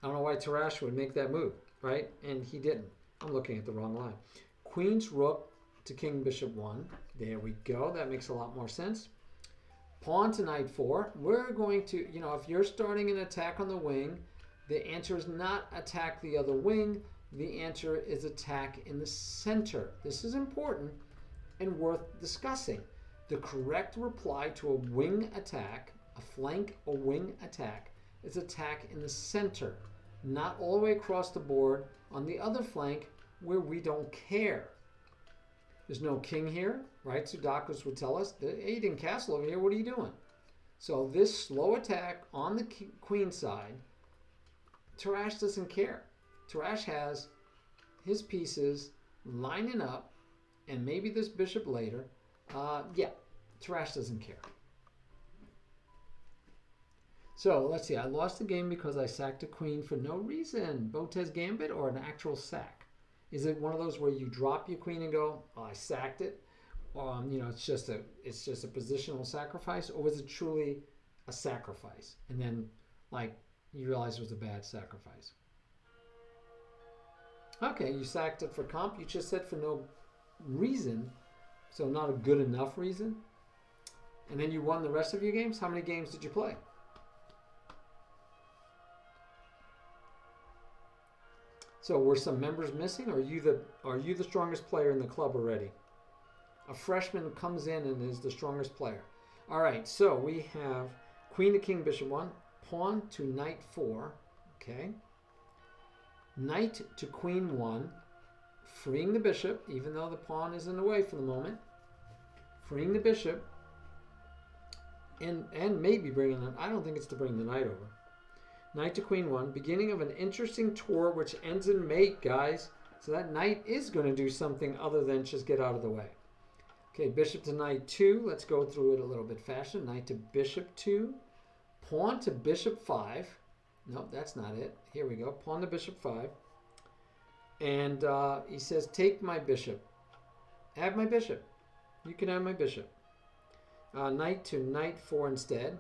I don't know why Tarash would make that move, right? And he didn't. I'm looking at the wrong line. Queen's rook to king bishop 1. There we go. That makes a lot more sense. Pawn to knight 4. We're going to, you know, if you're starting an attack on the wing, The answer is not attack the other wing. The answer is attack in the center. This is important and worth discussing. The correct reply to a wing attack, a flank or wing attack, is attack in the center, not all the way across the board on the other flank where we don't care. There's no king here, right? Sudokus would tell us, hey, you didn't castle over here, what are you doing? So this slow attack on the queen side, Tarrasch doesn't care. Tarrasch has his pieces lining up, and maybe this bishop later. Yeah, Tarrasch doesn't care. So let's see. I lost the game because I sacked a queen for no reason. Botez Gambit or an actual sack? Is it one of those where you drop your queen and go, oh, I sacked it? You know, it's just a positional sacrifice, or was it truly a sacrifice? And then, like, you realize it was a bad sacrifice. Okay, you sacked it for comp. You just said for no reason, so not a good enough reason. And then you won the rest of your games. How many games did you play? So were some members missing, or are you the strongest player in the club already? A freshman comes in and is the strongest player. All right, so we have queen to king, bishop 1, pawn to knight 4, okay. Knight to queen 1, freeing the bishop, even though the pawn is in the way for the moment. Freeing the bishop, and maybe bringing it. I don't think it's to bring the knight over. Knight to queen 1, beginning of an interesting tour which ends in mate, guys. So that knight is going to do something other than just get out of the way. Okay, bishop to knight 2. Let's go through it a little bit faster. Knight to bishop 2. Pawn to bishop 5. No, that's not it. Here we go. Pawn to bishop 5. And he says, take my bishop. Have my bishop. You can have my bishop. Knight to knight 4 instead.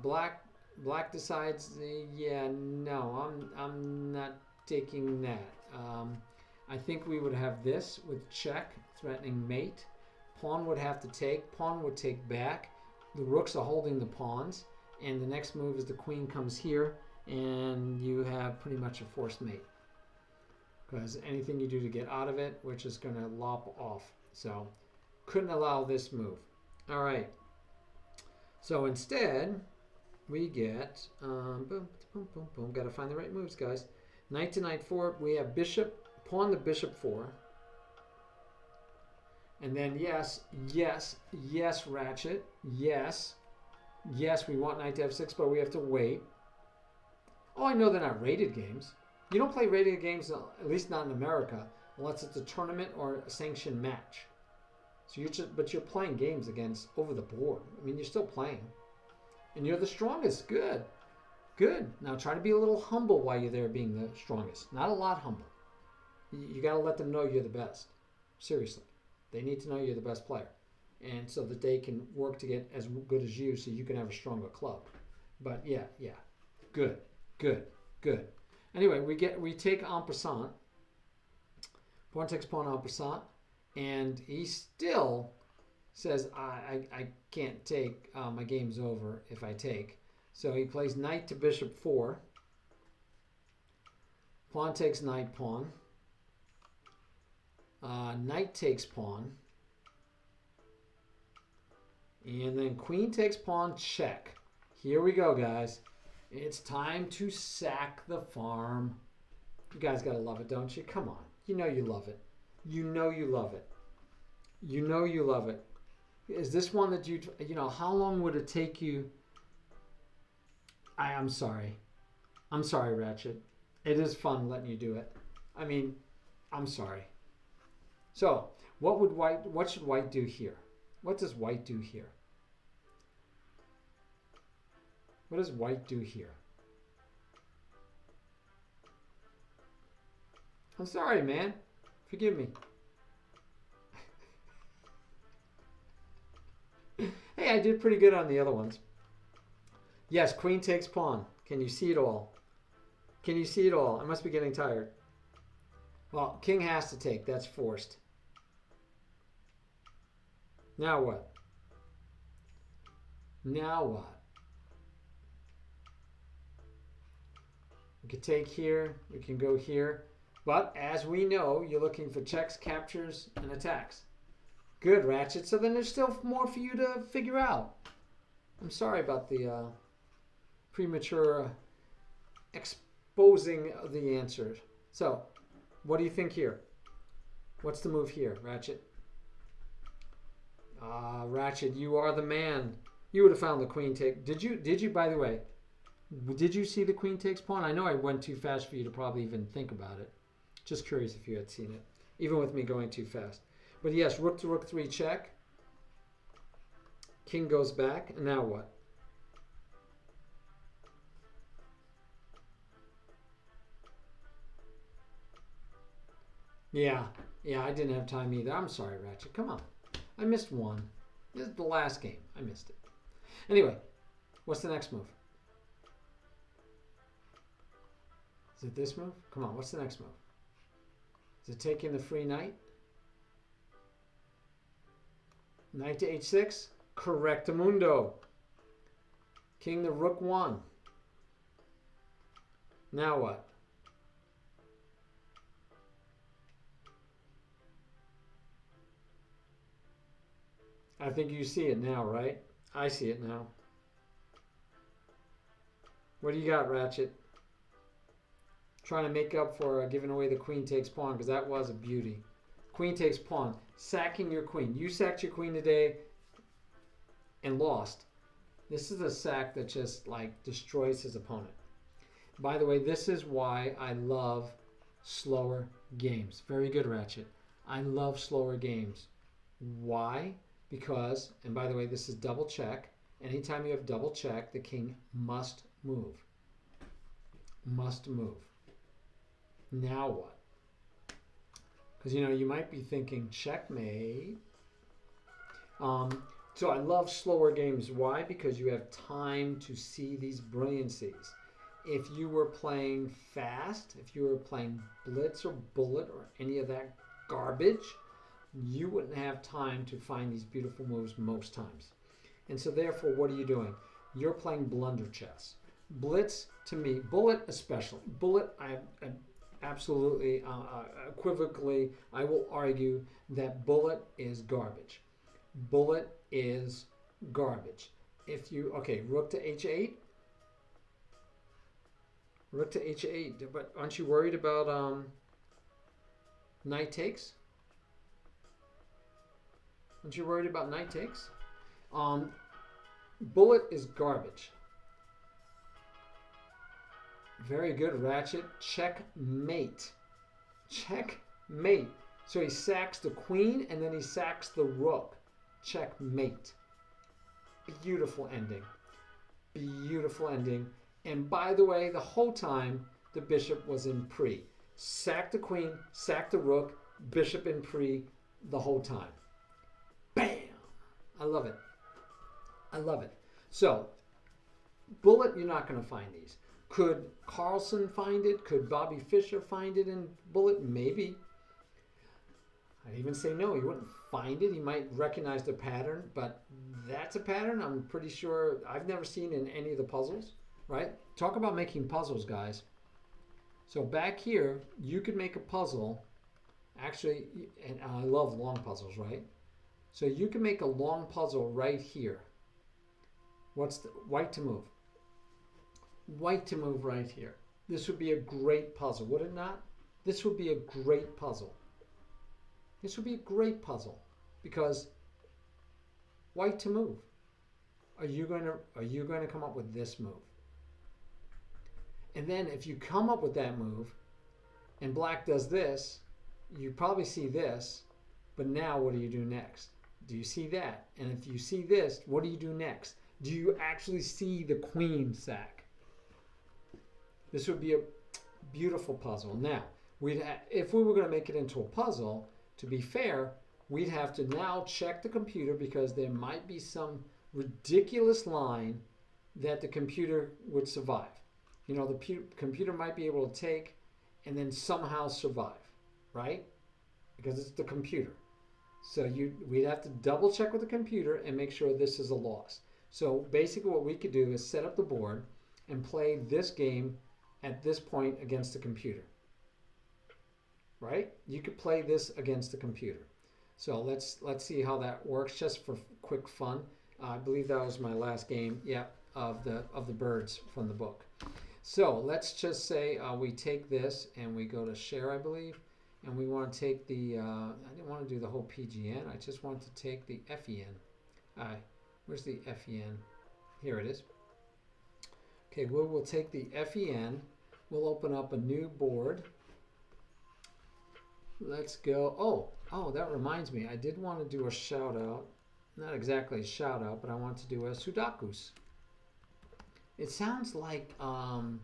Black decides, yeah, no, I'm not taking that. I think we would have this with check, threatening mate. Pawn would have to take. Pawn would take back. The rooks are holding the pawns. And the next move is the queen comes here, and you have pretty much a forced mate. Because anything you do to get out of it, which is going to lop off. So, couldn't allow this move. All right. So instead, we get, boom, boom, boom, boom. Got to find the right moves, guys. Knight to knight 4. We have bishop, pawn to bishop 4. And then yes, yes, yes, ratchet. Yes. Yes, we want knight to f6, but we have to wait. Oh, I know they're not rated games. You don't play rated games, at least not in America, unless it's a tournament or a sanctioned match. So but you're playing games against over the board. I mean, you're still playing. And you're the strongest. Good. Good. Now try to be a little humble while you're there being the strongest. Not a lot humble. You got to let them know you're the best. Seriously. They need to know you're the best player. And so that they can work to get as good as you so you can have a stronger club. But yeah. Good. Anyway, we take en passant. Pawn takes pawn en passant. And he still says, I can't take, my game's over if I take. So he plays knight to bishop 4. Pawn takes knight, pawn. Knight takes pawn. And then queen takes pawn, check. Here we go, guys. It's time to sack the farm. You guys got to love it, don't you? Come on. You know you love it. You know you love it. You know you love it. Is this one that you know, how long would it take you? I'm sorry. I'm sorry, Ratchet. It is fun letting you do it. I mean, I'm sorry. So, what should white do here? What does white do here? What does white do here? I'm sorry, man. Forgive me. Hey, I did pretty good on the other ones. Yes, queen takes pawn. Can you see it all? Can you see it all? I must be getting tired. Well, king has to take. That's forced. Now what? Now what? We could take here. We can go here. But as we know, you're looking for checks, captures, and attacks. Good, Ratchet. So then there's still more for you to figure out. I'm sorry about the premature exposing of the answers. So, what do you think here? What's the move here, Ratchet? Ratchet, you are the man. You would have found the queen take. Did you, by the way, did you see the queen takes pawn? I know I went too fast for you to probably even think about it. Just curious if you had seen it, even with me going too fast. But yes, rook to rook 3 check. King goes back, and now what? Yeah, I didn't have time either. I'm sorry, Ratchet. Come on. I missed one. This is the last game. I missed it. Anyway, what's the next move? Is it this move? Come on, what's the next move? Is it taking the free knight? Knight to h6? Correctamundo. King to rook 1. Now what? I think you see it now, right? I see it now. What do you got, Ratchet? Trying to make up for giving away the queen takes pawn, because that was a beauty. Queen takes pawn. Sacking your queen. You sacked your queen today and lost. This is a sack that just like destroys his opponent. By the way, this is why I love slower games. Very good, Ratchet. I love slower games. Why? Because, and by the way, this is double check. Anytime you have double check, the king must move. Must move. Now what? Because, you know, you might be thinking, checkmate. So I love slower games. Why? Because you have time to see these brilliancies. If you were playing fast, if you were playing blitz or bullet or any of that garbage, you wouldn't have time to find these beautiful moves most times. And so therefore, what are you doing? You're playing blunder chess. Blitz, to me, bullet especially. Bullet, I absolutely, equivocally, I will argue that bullet is garbage. Bullet is garbage. If you, okay, rook to h8. Rook to h8, but aren't you worried about knight takes? Aren't you worried about knight takes? Bullet is garbage. Very good, Ratchet. Checkmate. Checkmate. So he sacks the queen and then he sacks the rook. Checkmate. Beautiful ending. Beautiful ending. And by the way, the whole time the bishop was in pre. Sack the queen, sack the rook, bishop in pre the whole time. Bam! I love it. I love it. So, bullet, you're not going to find these. Could Carlson find it? Could Bobby Fischer find it in bullet? Maybe. I'd even say no, he wouldn't find it. He might recognize the pattern, but that's a pattern I'm pretty sure I've never seen in any of the puzzles, right? Talk about making puzzles, guys. So back here, you could make a puzzle. Actually, and I love long puzzles, right? So you can make a long puzzle right here. What's the white to move? White to move right here. This would be a great puzzle, would it not? This would be a great puzzle. This would be a great puzzle because white to move. Are you going to come up with this move? And then if you come up with that move and black does this, you probably see this, but now what do you do next? Do you see that? And if you see this, what do you do next? Do you actually see the queen sack? This would be a beautiful puzzle. Now, if we were going to make it into a puzzle, to be fair, we'd have to now check the computer because there might be some ridiculous line that the computer would survive. You know, the computer might be able to take and then somehow survive, right? Because it's the computer. So we'd have to double check with the computer and make sure this is a loss. So basically what we could do is set up the board and play this game at this point against the computer. Right? You could play this against the computer. So let's see how that works, just for quick fun. I believe that was my last game, yeah, of the birds from the book. So let's just say we take this and we go to share, I believe, and we want to take the, I didn't want to do the whole PGN, I just want to take the FEN. Where's the FEN? Here it is. Okay, we'll take the FEN, we'll open up a new board. Let's go, oh, that reminds me, I did want to do a shout out, not exactly a shout out, but I want to do a Sudokus. It sounds like the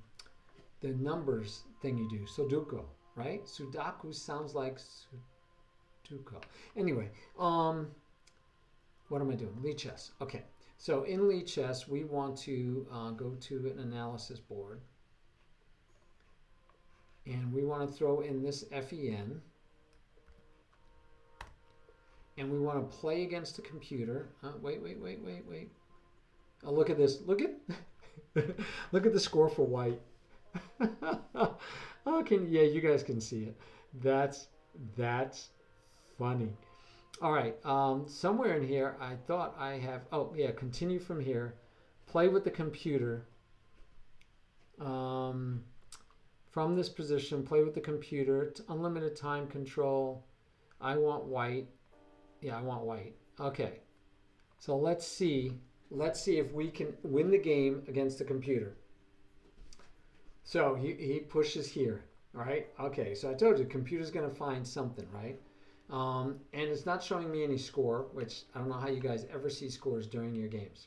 numbers thing you do, Sudoku, right? Sudoku sounds like Sudoku. Anyway, what am I doing? Lichess. Okay, so in Lichess, we want to go to an analysis board. And we want to throw in this FEN. And we want to play against the computer. Wait. Oh, look at this. Look at look at the score for white. Yeah, you guys can see it. That's funny. All right, somewhere in here, I thought I have. Oh yeah, continue from here. Play with the computer. From this position, play with the computer. It's unlimited time control. I want white. Yeah, I want white. Okay, so let's see if we can win the game against the computer. So he pushes here, all right? Okay, so I told you, the computer's gonna find something, right? And it's not showing me any score, which I don't know how you guys ever see scores during your games.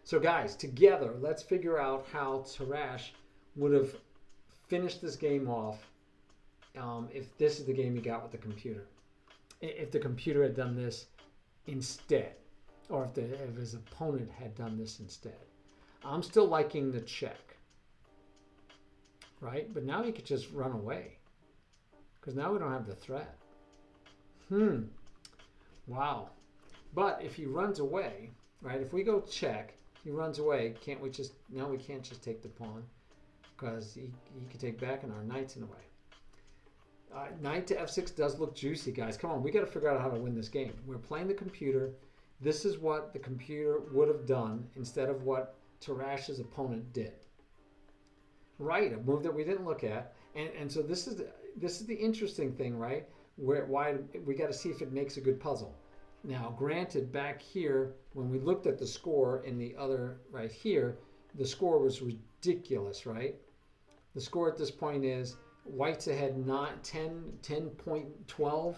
So guys, together, let's figure out how Tarash would have finished this game off if this is the game he got with the computer. If the computer had done this instead, or if his opponent had done this instead. I'm still liking the check, right? But now he could just run away, because now we don't have the threat. Wow. But if he runs away, right? If we go check, he runs away. Can't we just? No, we can't just take the pawn, because he could take back, and our knight's in the way. Knight to f6 does look juicy, guys. Come on, we got to figure out how to win this game. We're playing the computer. This is what the computer would have done instead of what Tarash's opponent did. Right, a move that we didn't look at, and so this is the interesting thing, right? Why we got to see if it makes a good puzzle. Now, granted, back here when we looked at the score in the other right here, the score was ridiculous, right? The score at this point is White's ahead 10.12.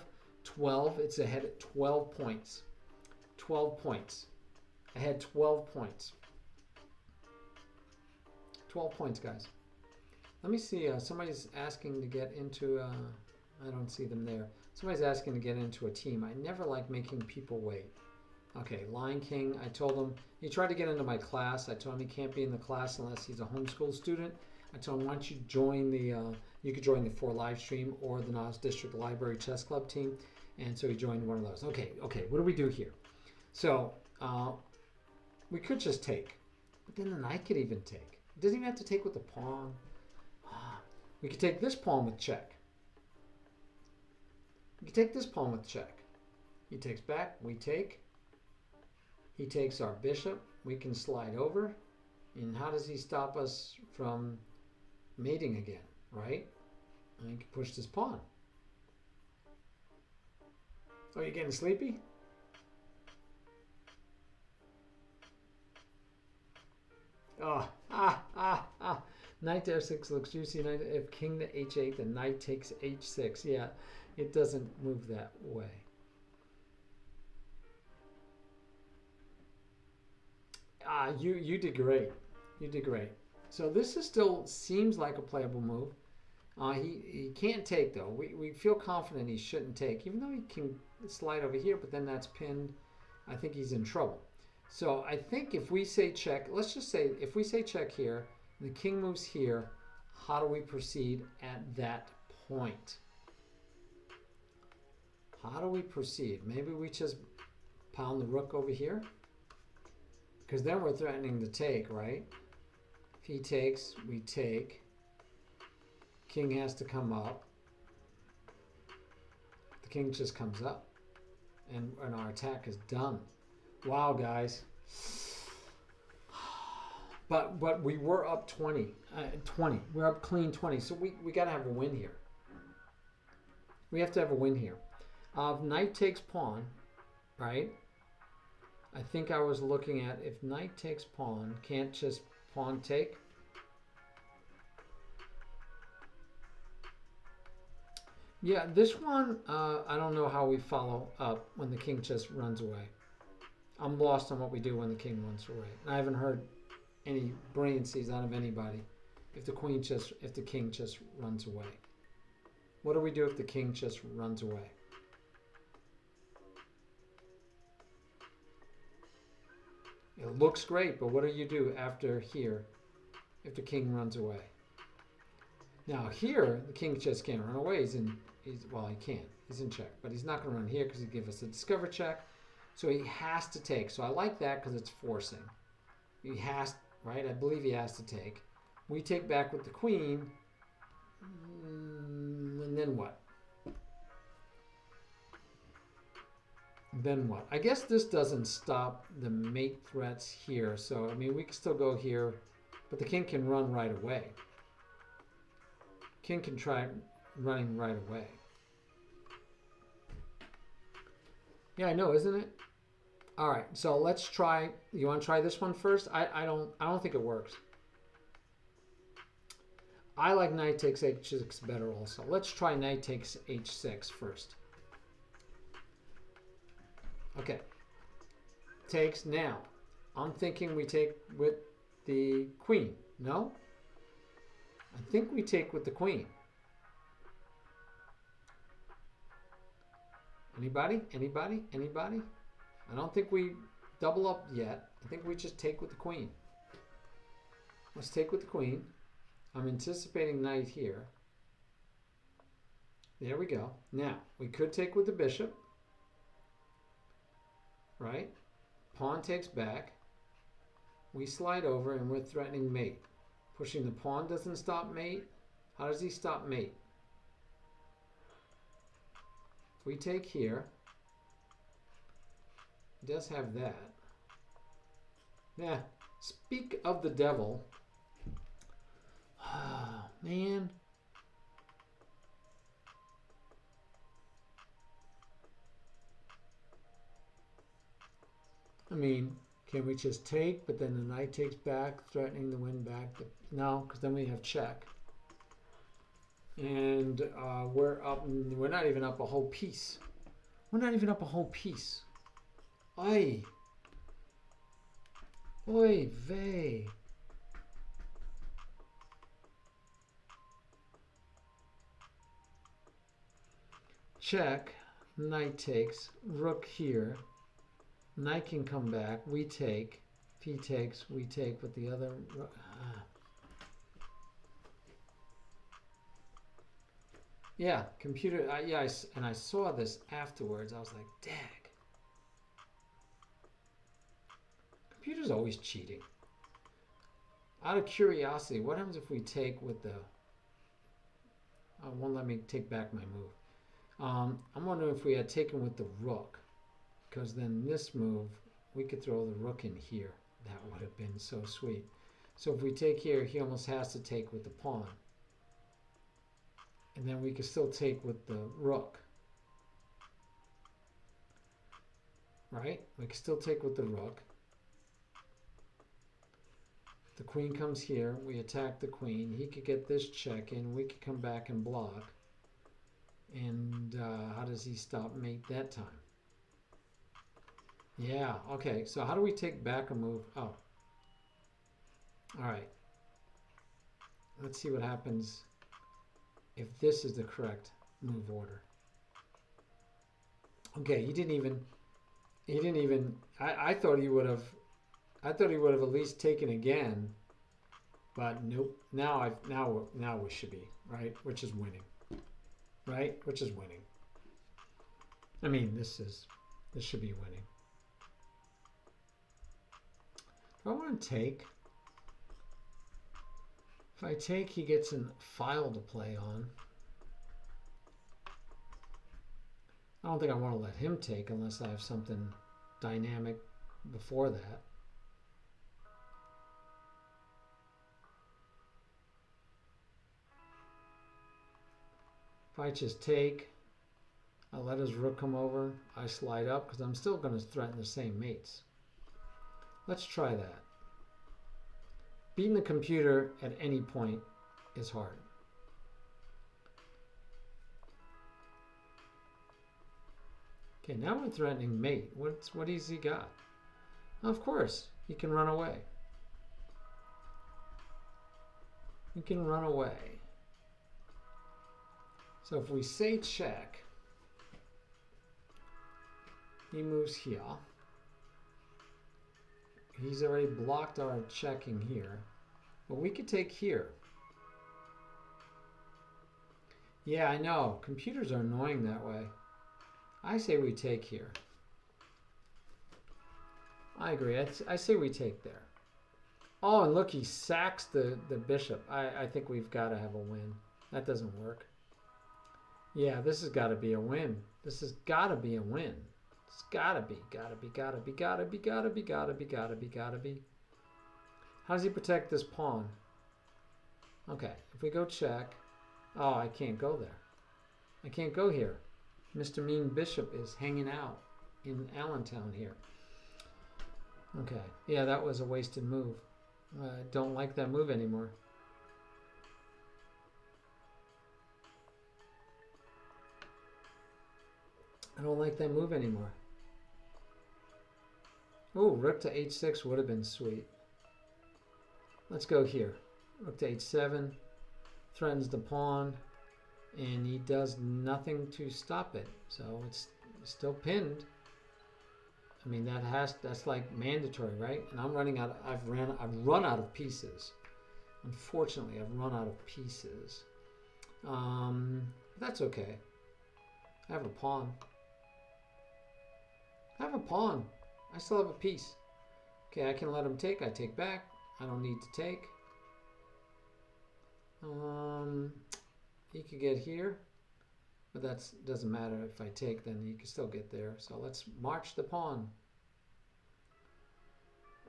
It's ahead at 12 points. 12 points. Ahead 12 points. 12 points, guys. Let me see. Somebody's asking to get into. I don't see them there. Somebody's asking to get into a team. I never like making people wait. Okay, Lion King. I told him he tried to get into my class. I told him he can't be in the class unless he's a homeschool student. I told him, why don't you join the, you could join the 4 live stream or the Niles District Library Chess Club team. And so he joined one of those. Okay, what do we do here? So we could just take, but then the knight could even take. It doesn't even have to take with the pawn. We could take this pawn with check. We could take this pawn with check. He takes back, we take. He takes our bishop, we can slide over. And how does he stop us from mating again, right? And he can push this pawn. Oh, you getting sleepy? Oh, Knight to f6 looks juicy. Knight if king to h8, the knight takes h6. Yeah, it doesn't move that way. You did great. You did great. So this is still seems like a playable move. He can't take though. We feel confident he shouldn't take, even though he can slide over here, but then that's pinned. I think he's in trouble. So I think if we say check, let's just say if we say check here, the king moves here, how do we proceed at that point? How do we proceed? Maybe we just pound the rook over here? Because then we're threatening to take, right? If he takes, we take. King has to come up. The king just comes up. And our attack is done. Wow, guys. But we were up 20. We're up clean 20. So we got to have a win here. We have to have a win here. Knight takes pawn, right? I think I was looking at if knight takes pawn, can't just pawn take? Yeah, this one, I don't know how we follow up when the king just runs away. I'm lost on what we do when the king runs away. I haven't heard any brilliancies out of anybody if the king just runs away. What do we do if the king just runs away? It looks great, but what do you do after here if the king runs away? Now here, the king just can't run away. Well, he can. He's in check, but he's not going to run here because he'd give us a discover check. So he has to take. So I like that because it's forcing. He has, right? I believe he has to take. We take back with the queen, and then what? Then what? I guess this doesn't stop the mate threats here. So, I mean, we can still go here, but the king can run right away. King can try running right away. Yeah, I know, isn't it? All right, so let's try. You want to try this one first? I don't think it works. I like knight takes h6 better also. Let's try knight takes h6 first. Okay. Takes now. I'm thinking we take with the queen. No? I think we take with the queen. Anybody? Anybody? Anybody? I don't think we double up yet. I think we just take with the queen. Let's take with the queen. I'm anticipating knight here. There we go. Now, we could take with the bishop. Right? Pawn takes back. We slide over and we're threatening mate. Pushing the pawn doesn't stop mate. How does he stop mate? If we take here, he does have that. Yeah. Speak of the devil. Oh, man. I mean, can we just take, but then the knight takes back, threatening the win back? But no, because then we have check. And we're up, we're not even up a whole piece. We're not even up a whole piece. Oy. Oy vey. Check, knight takes, rook here. Knight can come back, we take. If he takes, we take, but the other... Yeah, computer, yeah, and I saw this afterwards. I was like, dag. Computer's always cheating. Out of curiosity, what happens if we take with the... Oh, won't let me take back my move. I'm wondering if we had taken with the rook. Because then this move, we could throw the rook in here. That would have been so sweet. So if we take here, he almost has to take with the pawn. And then we could still take with the rook. Right? We can still take with the rook. The queen comes here. We attack the queen. He could get this check in. We could come back and block. And how does he stop mate that time? Yeah, okay. So how do we take back a move? Oh. All right. Let's see what happens if this is the correct move order. Okay, he didn't even, I thought he would have at least taken again, but nope. Now we should be, right? Which is winning. Right? Which is winning. I mean, this should be winning. Do I want to take? If I take, he gets a file to play on. I don't think I want to let him take unless I have something dynamic before that. If I just take, I let his rook come over, I slide up because I'm still going to threaten the same mates. Let's try that. Beating the computer at any point is hard. Okay, now we're threatening mate. What has he got? Of course, he can run away. He can run away. So if we say check, he moves here. He's already blocked our checking here. But we could take here. Yeah, I know. Computers are annoying that way. I say we take here. I agree. I say we take there. Oh, and look, he sacks the bishop. I think we've got to have a win. That doesn't work. Yeah, this has got to be a win. This has got to be a win. It's gotta be. How does he protect this pawn? Okay, if we go check. Oh, I can't go there. I can't go here. Mr. Mean Bishop is hanging out in Allentown here. Okay, yeah, that was a wasted move. I don't like that move anymore. I don't like that move anymore. Oh, rook to h6 would have been sweet. Let's go here. Rook to h7. Threatens the pawn. And he does nothing to stop it. So it's still pinned. I mean, that's like mandatory, right? And I'm running out. I've run out of pieces. Unfortunately, I've run out of pieces. That's okay. I have a pawn. I have a pawn. I still have a piece. Okay, I can let him take. I take back. I don't need to take. He could get here, but that doesn't matter. If I take, then he can still get there. So let's march the pawn.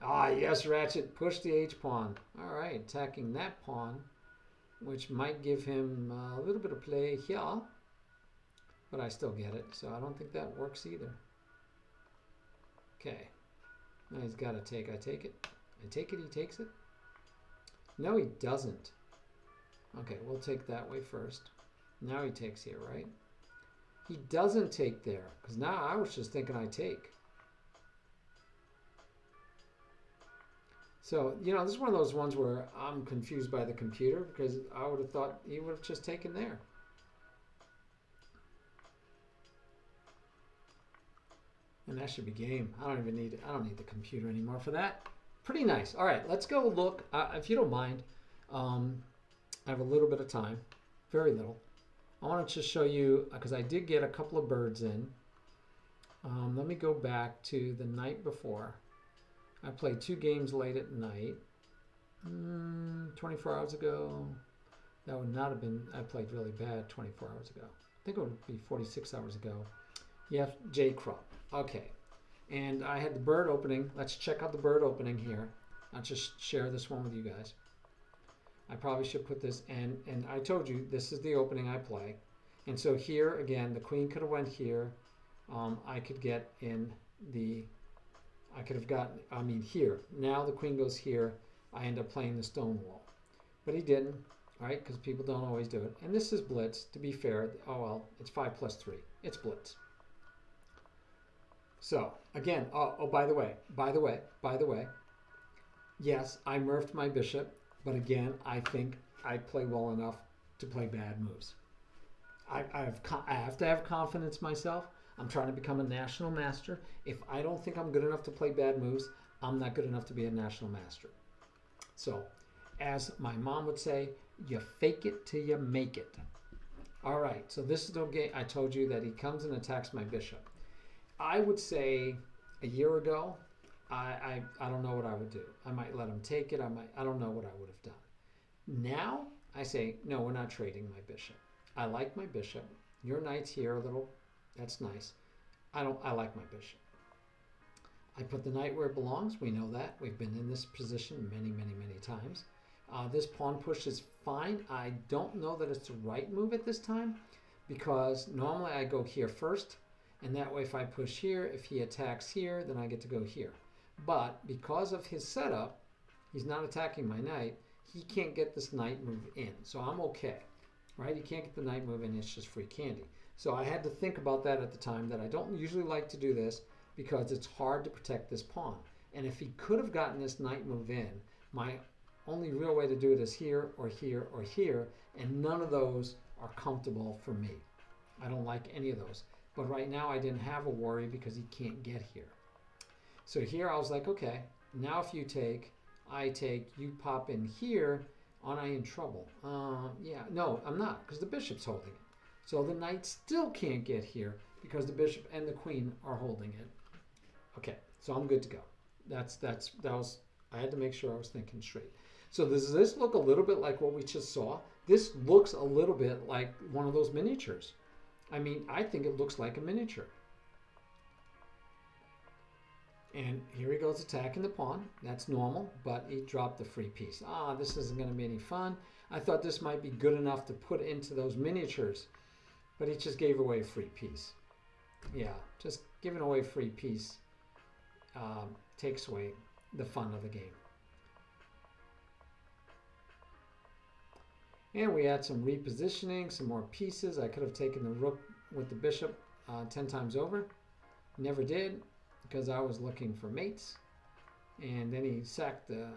Ah, yes, Ratchet. Push the h-pawn. All right, attacking that pawn, which might give him a little bit of play here, but I still get it. So I don't think that works either. Okay. Now he's got to take. I take it. I take it. He takes it. No, he doesn't. Okay, we'll take that way first. Now he takes here, right? He doesn't take there, because now I was just thinking I take. So, you know, this is one of those ones where I'm confused by the computer, because I would have thought he would have just taken there. And that should be game. I don't need the computer anymore for that. Pretty nice. All right, let's go look. If you don't mind, I have a little bit of time, very little. I want to just show you, because I did get a couple of birds in. Let me go back to the night before. I played 2 games late at night. 24 hours ago. That would not have been, I played really bad 24 hours ago. I think it would be 46 hours ago. Yeah, J. Crop. Okay. And I had the bird opening. Let's check out the bird opening here. I'll just share this one with you guys. I probably should put this in, and I told you this is the opening I play. And so here again, the queen could have went here. I could get in the, I could have gotten, I mean here. Now the queen goes here. I end up playing the stone wall. But he didn't, right? Because people don't always do it. And this is blitz, to be fair. Oh well, it's 5 plus 3. It's blitz. So again, by the way, yes, I murphed my bishop. But again, I think I play well enough to play bad moves. I have to have confidence myself. I'm trying to become a national master. If I don't think I'm good enough to play bad moves, I'm not good enough to be a national master. So, as my mom would say, you fake it till you make it. All right, so this is the game. I told you that he comes and attacks my bishop. I would say a year ago, I don't know what I would do. I might let him take it. I don't know what I would have done. Now I say, no, we're not trading my bishop. I like my bishop. Your knight's here a little. That's nice. I like my bishop. I put the knight where it belongs. We know that. We've been in this position many, many, many times. This pawn push is fine. I don't know that it's the right move at this time because normally I go here first, and that way if I push here, if he attacks here, then I get to go here. But because of his setup, he's not attacking my knight. He can't get this knight move in, so I'm okay, right? He can't get the knight move in. It's just free candy. So I had to think about that at the time, that I don't usually like to do this because it's hard to protect this pawn. And if he could have gotten this knight move in, my only real way to do it is here or here or here, and none of those are comfortable for me. I don't like any of those. But right now I didn't have a worry because he can't get here. So here I was like, okay, now if you take, I take, you pop in here, aren't I in trouble? Yeah, no, I'm not, because the bishop's holding it. So the knight still can't get here because the bishop and the queen are holding it. Okay, so I'm good to go. I had to make sure I was thinking straight. So does this look a little bit like what we just saw? This looks a little bit like one of those miniatures. I mean, I think it looks like a miniature. And here he goes attacking the pawn. That's normal, but he dropped the free piece. This isn't going to be any fun. I thought this might be good enough to put into those miniatures, but he just gave away a free piece. Yeah, just giving away a free piece takes away the fun of the game. And we had some repositioning, some more pieces. I could have taken the rook with the bishop 10 times over. Never did because I was looking for mates. And then he sacked the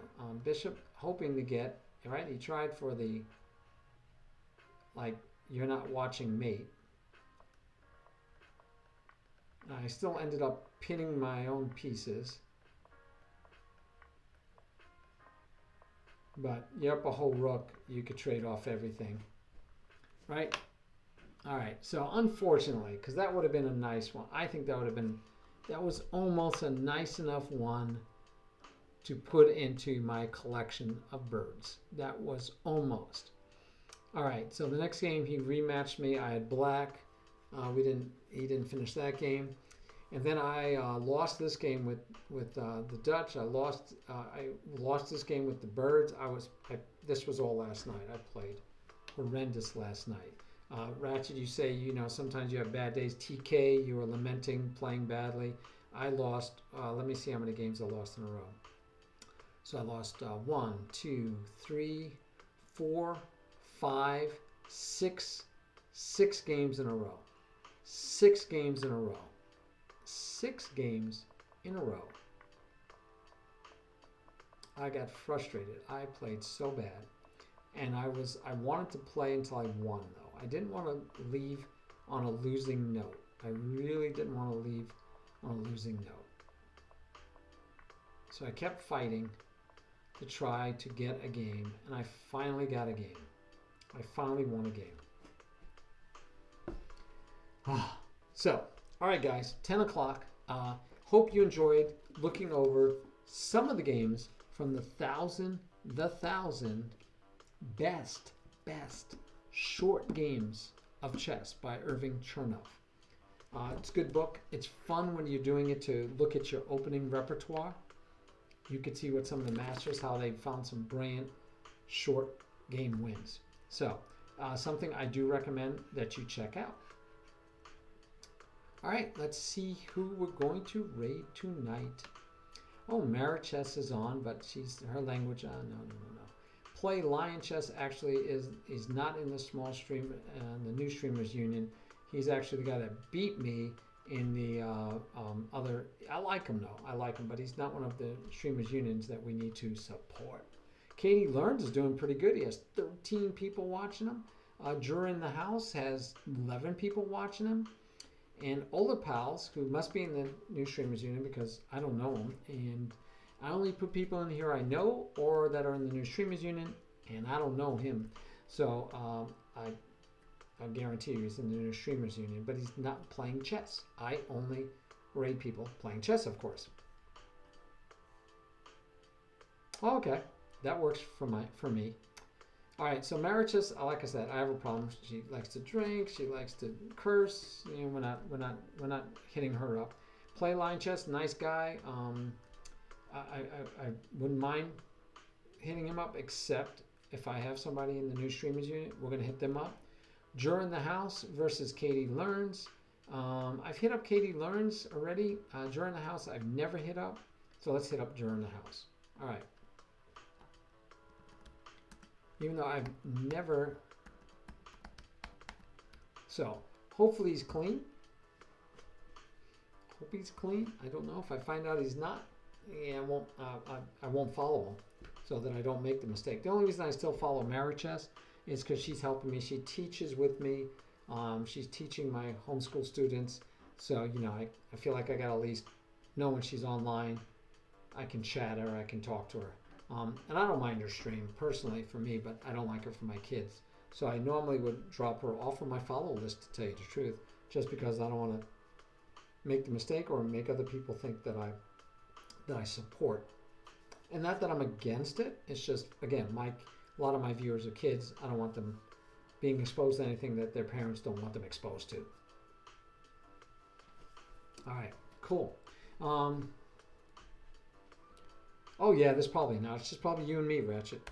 bishop, hoping to get, right? He tried for the, like, you're not watching mate. I still ended up pinning my own pieces. But you're up a whole rook, you could trade off everything, right? All right, so unfortunately, because that would have been a nice one. I think that would have been, that was almost a nice enough one to put into my collection of birds. That was almost. All right, so the next game he rematched me. I had black. He didn't finish that game. And then I lost this game with the Dutch. I lost this game with the birds. This was all last night. I played horrendous last night. Ratchet, you say, sometimes you have bad days. TK, you were lamenting playing badly. I lost, let me see how many games I lost in a row. So I lost 1, 2, 3, 4, 5, 6 games in a row. 6 games in a row. 6 games in a row. I got frustrated. I played so bad. And I wanted to play until I won, though. I didn't want to leave on a losing note. I really didn't want to leave on a losing note. So I kept fighting to try to get a game, and I finally got a game. I finally won a game. So, all right, guys, 10 o'clock. Hope you enjoyed looking over some of the games from the 1,000 best short games of chess by Irving Chernev. It's a good book. It's fun when you're doing it to look at your opening repertoire. You could see what some of the masters, how they found some brilliant short game wins. So, something I do recommend that you check out. All right, let's see who we're going to raid tonight. Oh, Marichess is on, but her language, no. Play Lion Chess actually is not in the small stream, the new streamers union. He's actually the guy that beat me in the other. I like him though. I like him, but he's not one of the streamers unions that we need to support. Katie Learns is doing pretty good. He has 13 people watching him. Jura in the House has 11 people watching him. And Older Pals, who must be in the new streamers union because I don't know him, and I only put people in here I know or that are in the new streamers union, and I don't know him. So I guarantee you he's in the new streamers union, but he's not playing chess. I only raid people playing chess, of course. Oh, okay, that works for me. All right, so Marichis, like I said, I have a problem. She likes to drink. She likes to curse. You know, we're not hitting her up. Play line chess, nice guy. I wouldn't mind hitting him up, except if I have somebody in the new streamers unit, we're gonna hit them up. Jur in the house versus Katie Learns. I've hit up Katie Learns already. Jur in the house, I've never hit up. So let's hit up Jur in the house. All right. Even though I've never. So hopefully he's clean. Hope he's clean. I don't know. If I find out he's not, yeah, I won't follow him, so that I don't make the mistake. The only reason I still follow Marichess is because she's helping me. She teaches with me. She's teaching my homeschool students. So, you know, I feel like I got to at least know when she's online. I can chat her. I can talk to her. And I don't mind her stream personally for me, but I don't like her for my kids. So I normally would drop her off of my follow list, to tell you the truth, just because I don't want to make the mistake or make other people think that I support. And not that I'm against it. It's just, again, a lot of my viewers are kids. I don't want them being exposed to anything that their parents don't want them exposed to. All right, cool. Oh yeah, there's probably not. It's just probably you and me, Ratchet.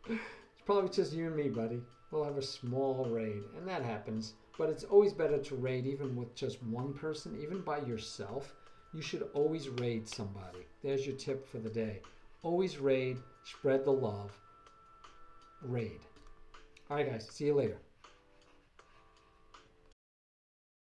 It's probably just you and me, buddy. We'll have a small raid, and that happens. But it's always better to raid even with just one person, even by yourself. You should always raid somebody. There's your tip for the day. Always raid, spread the love. Raid. All right, guys. See you later.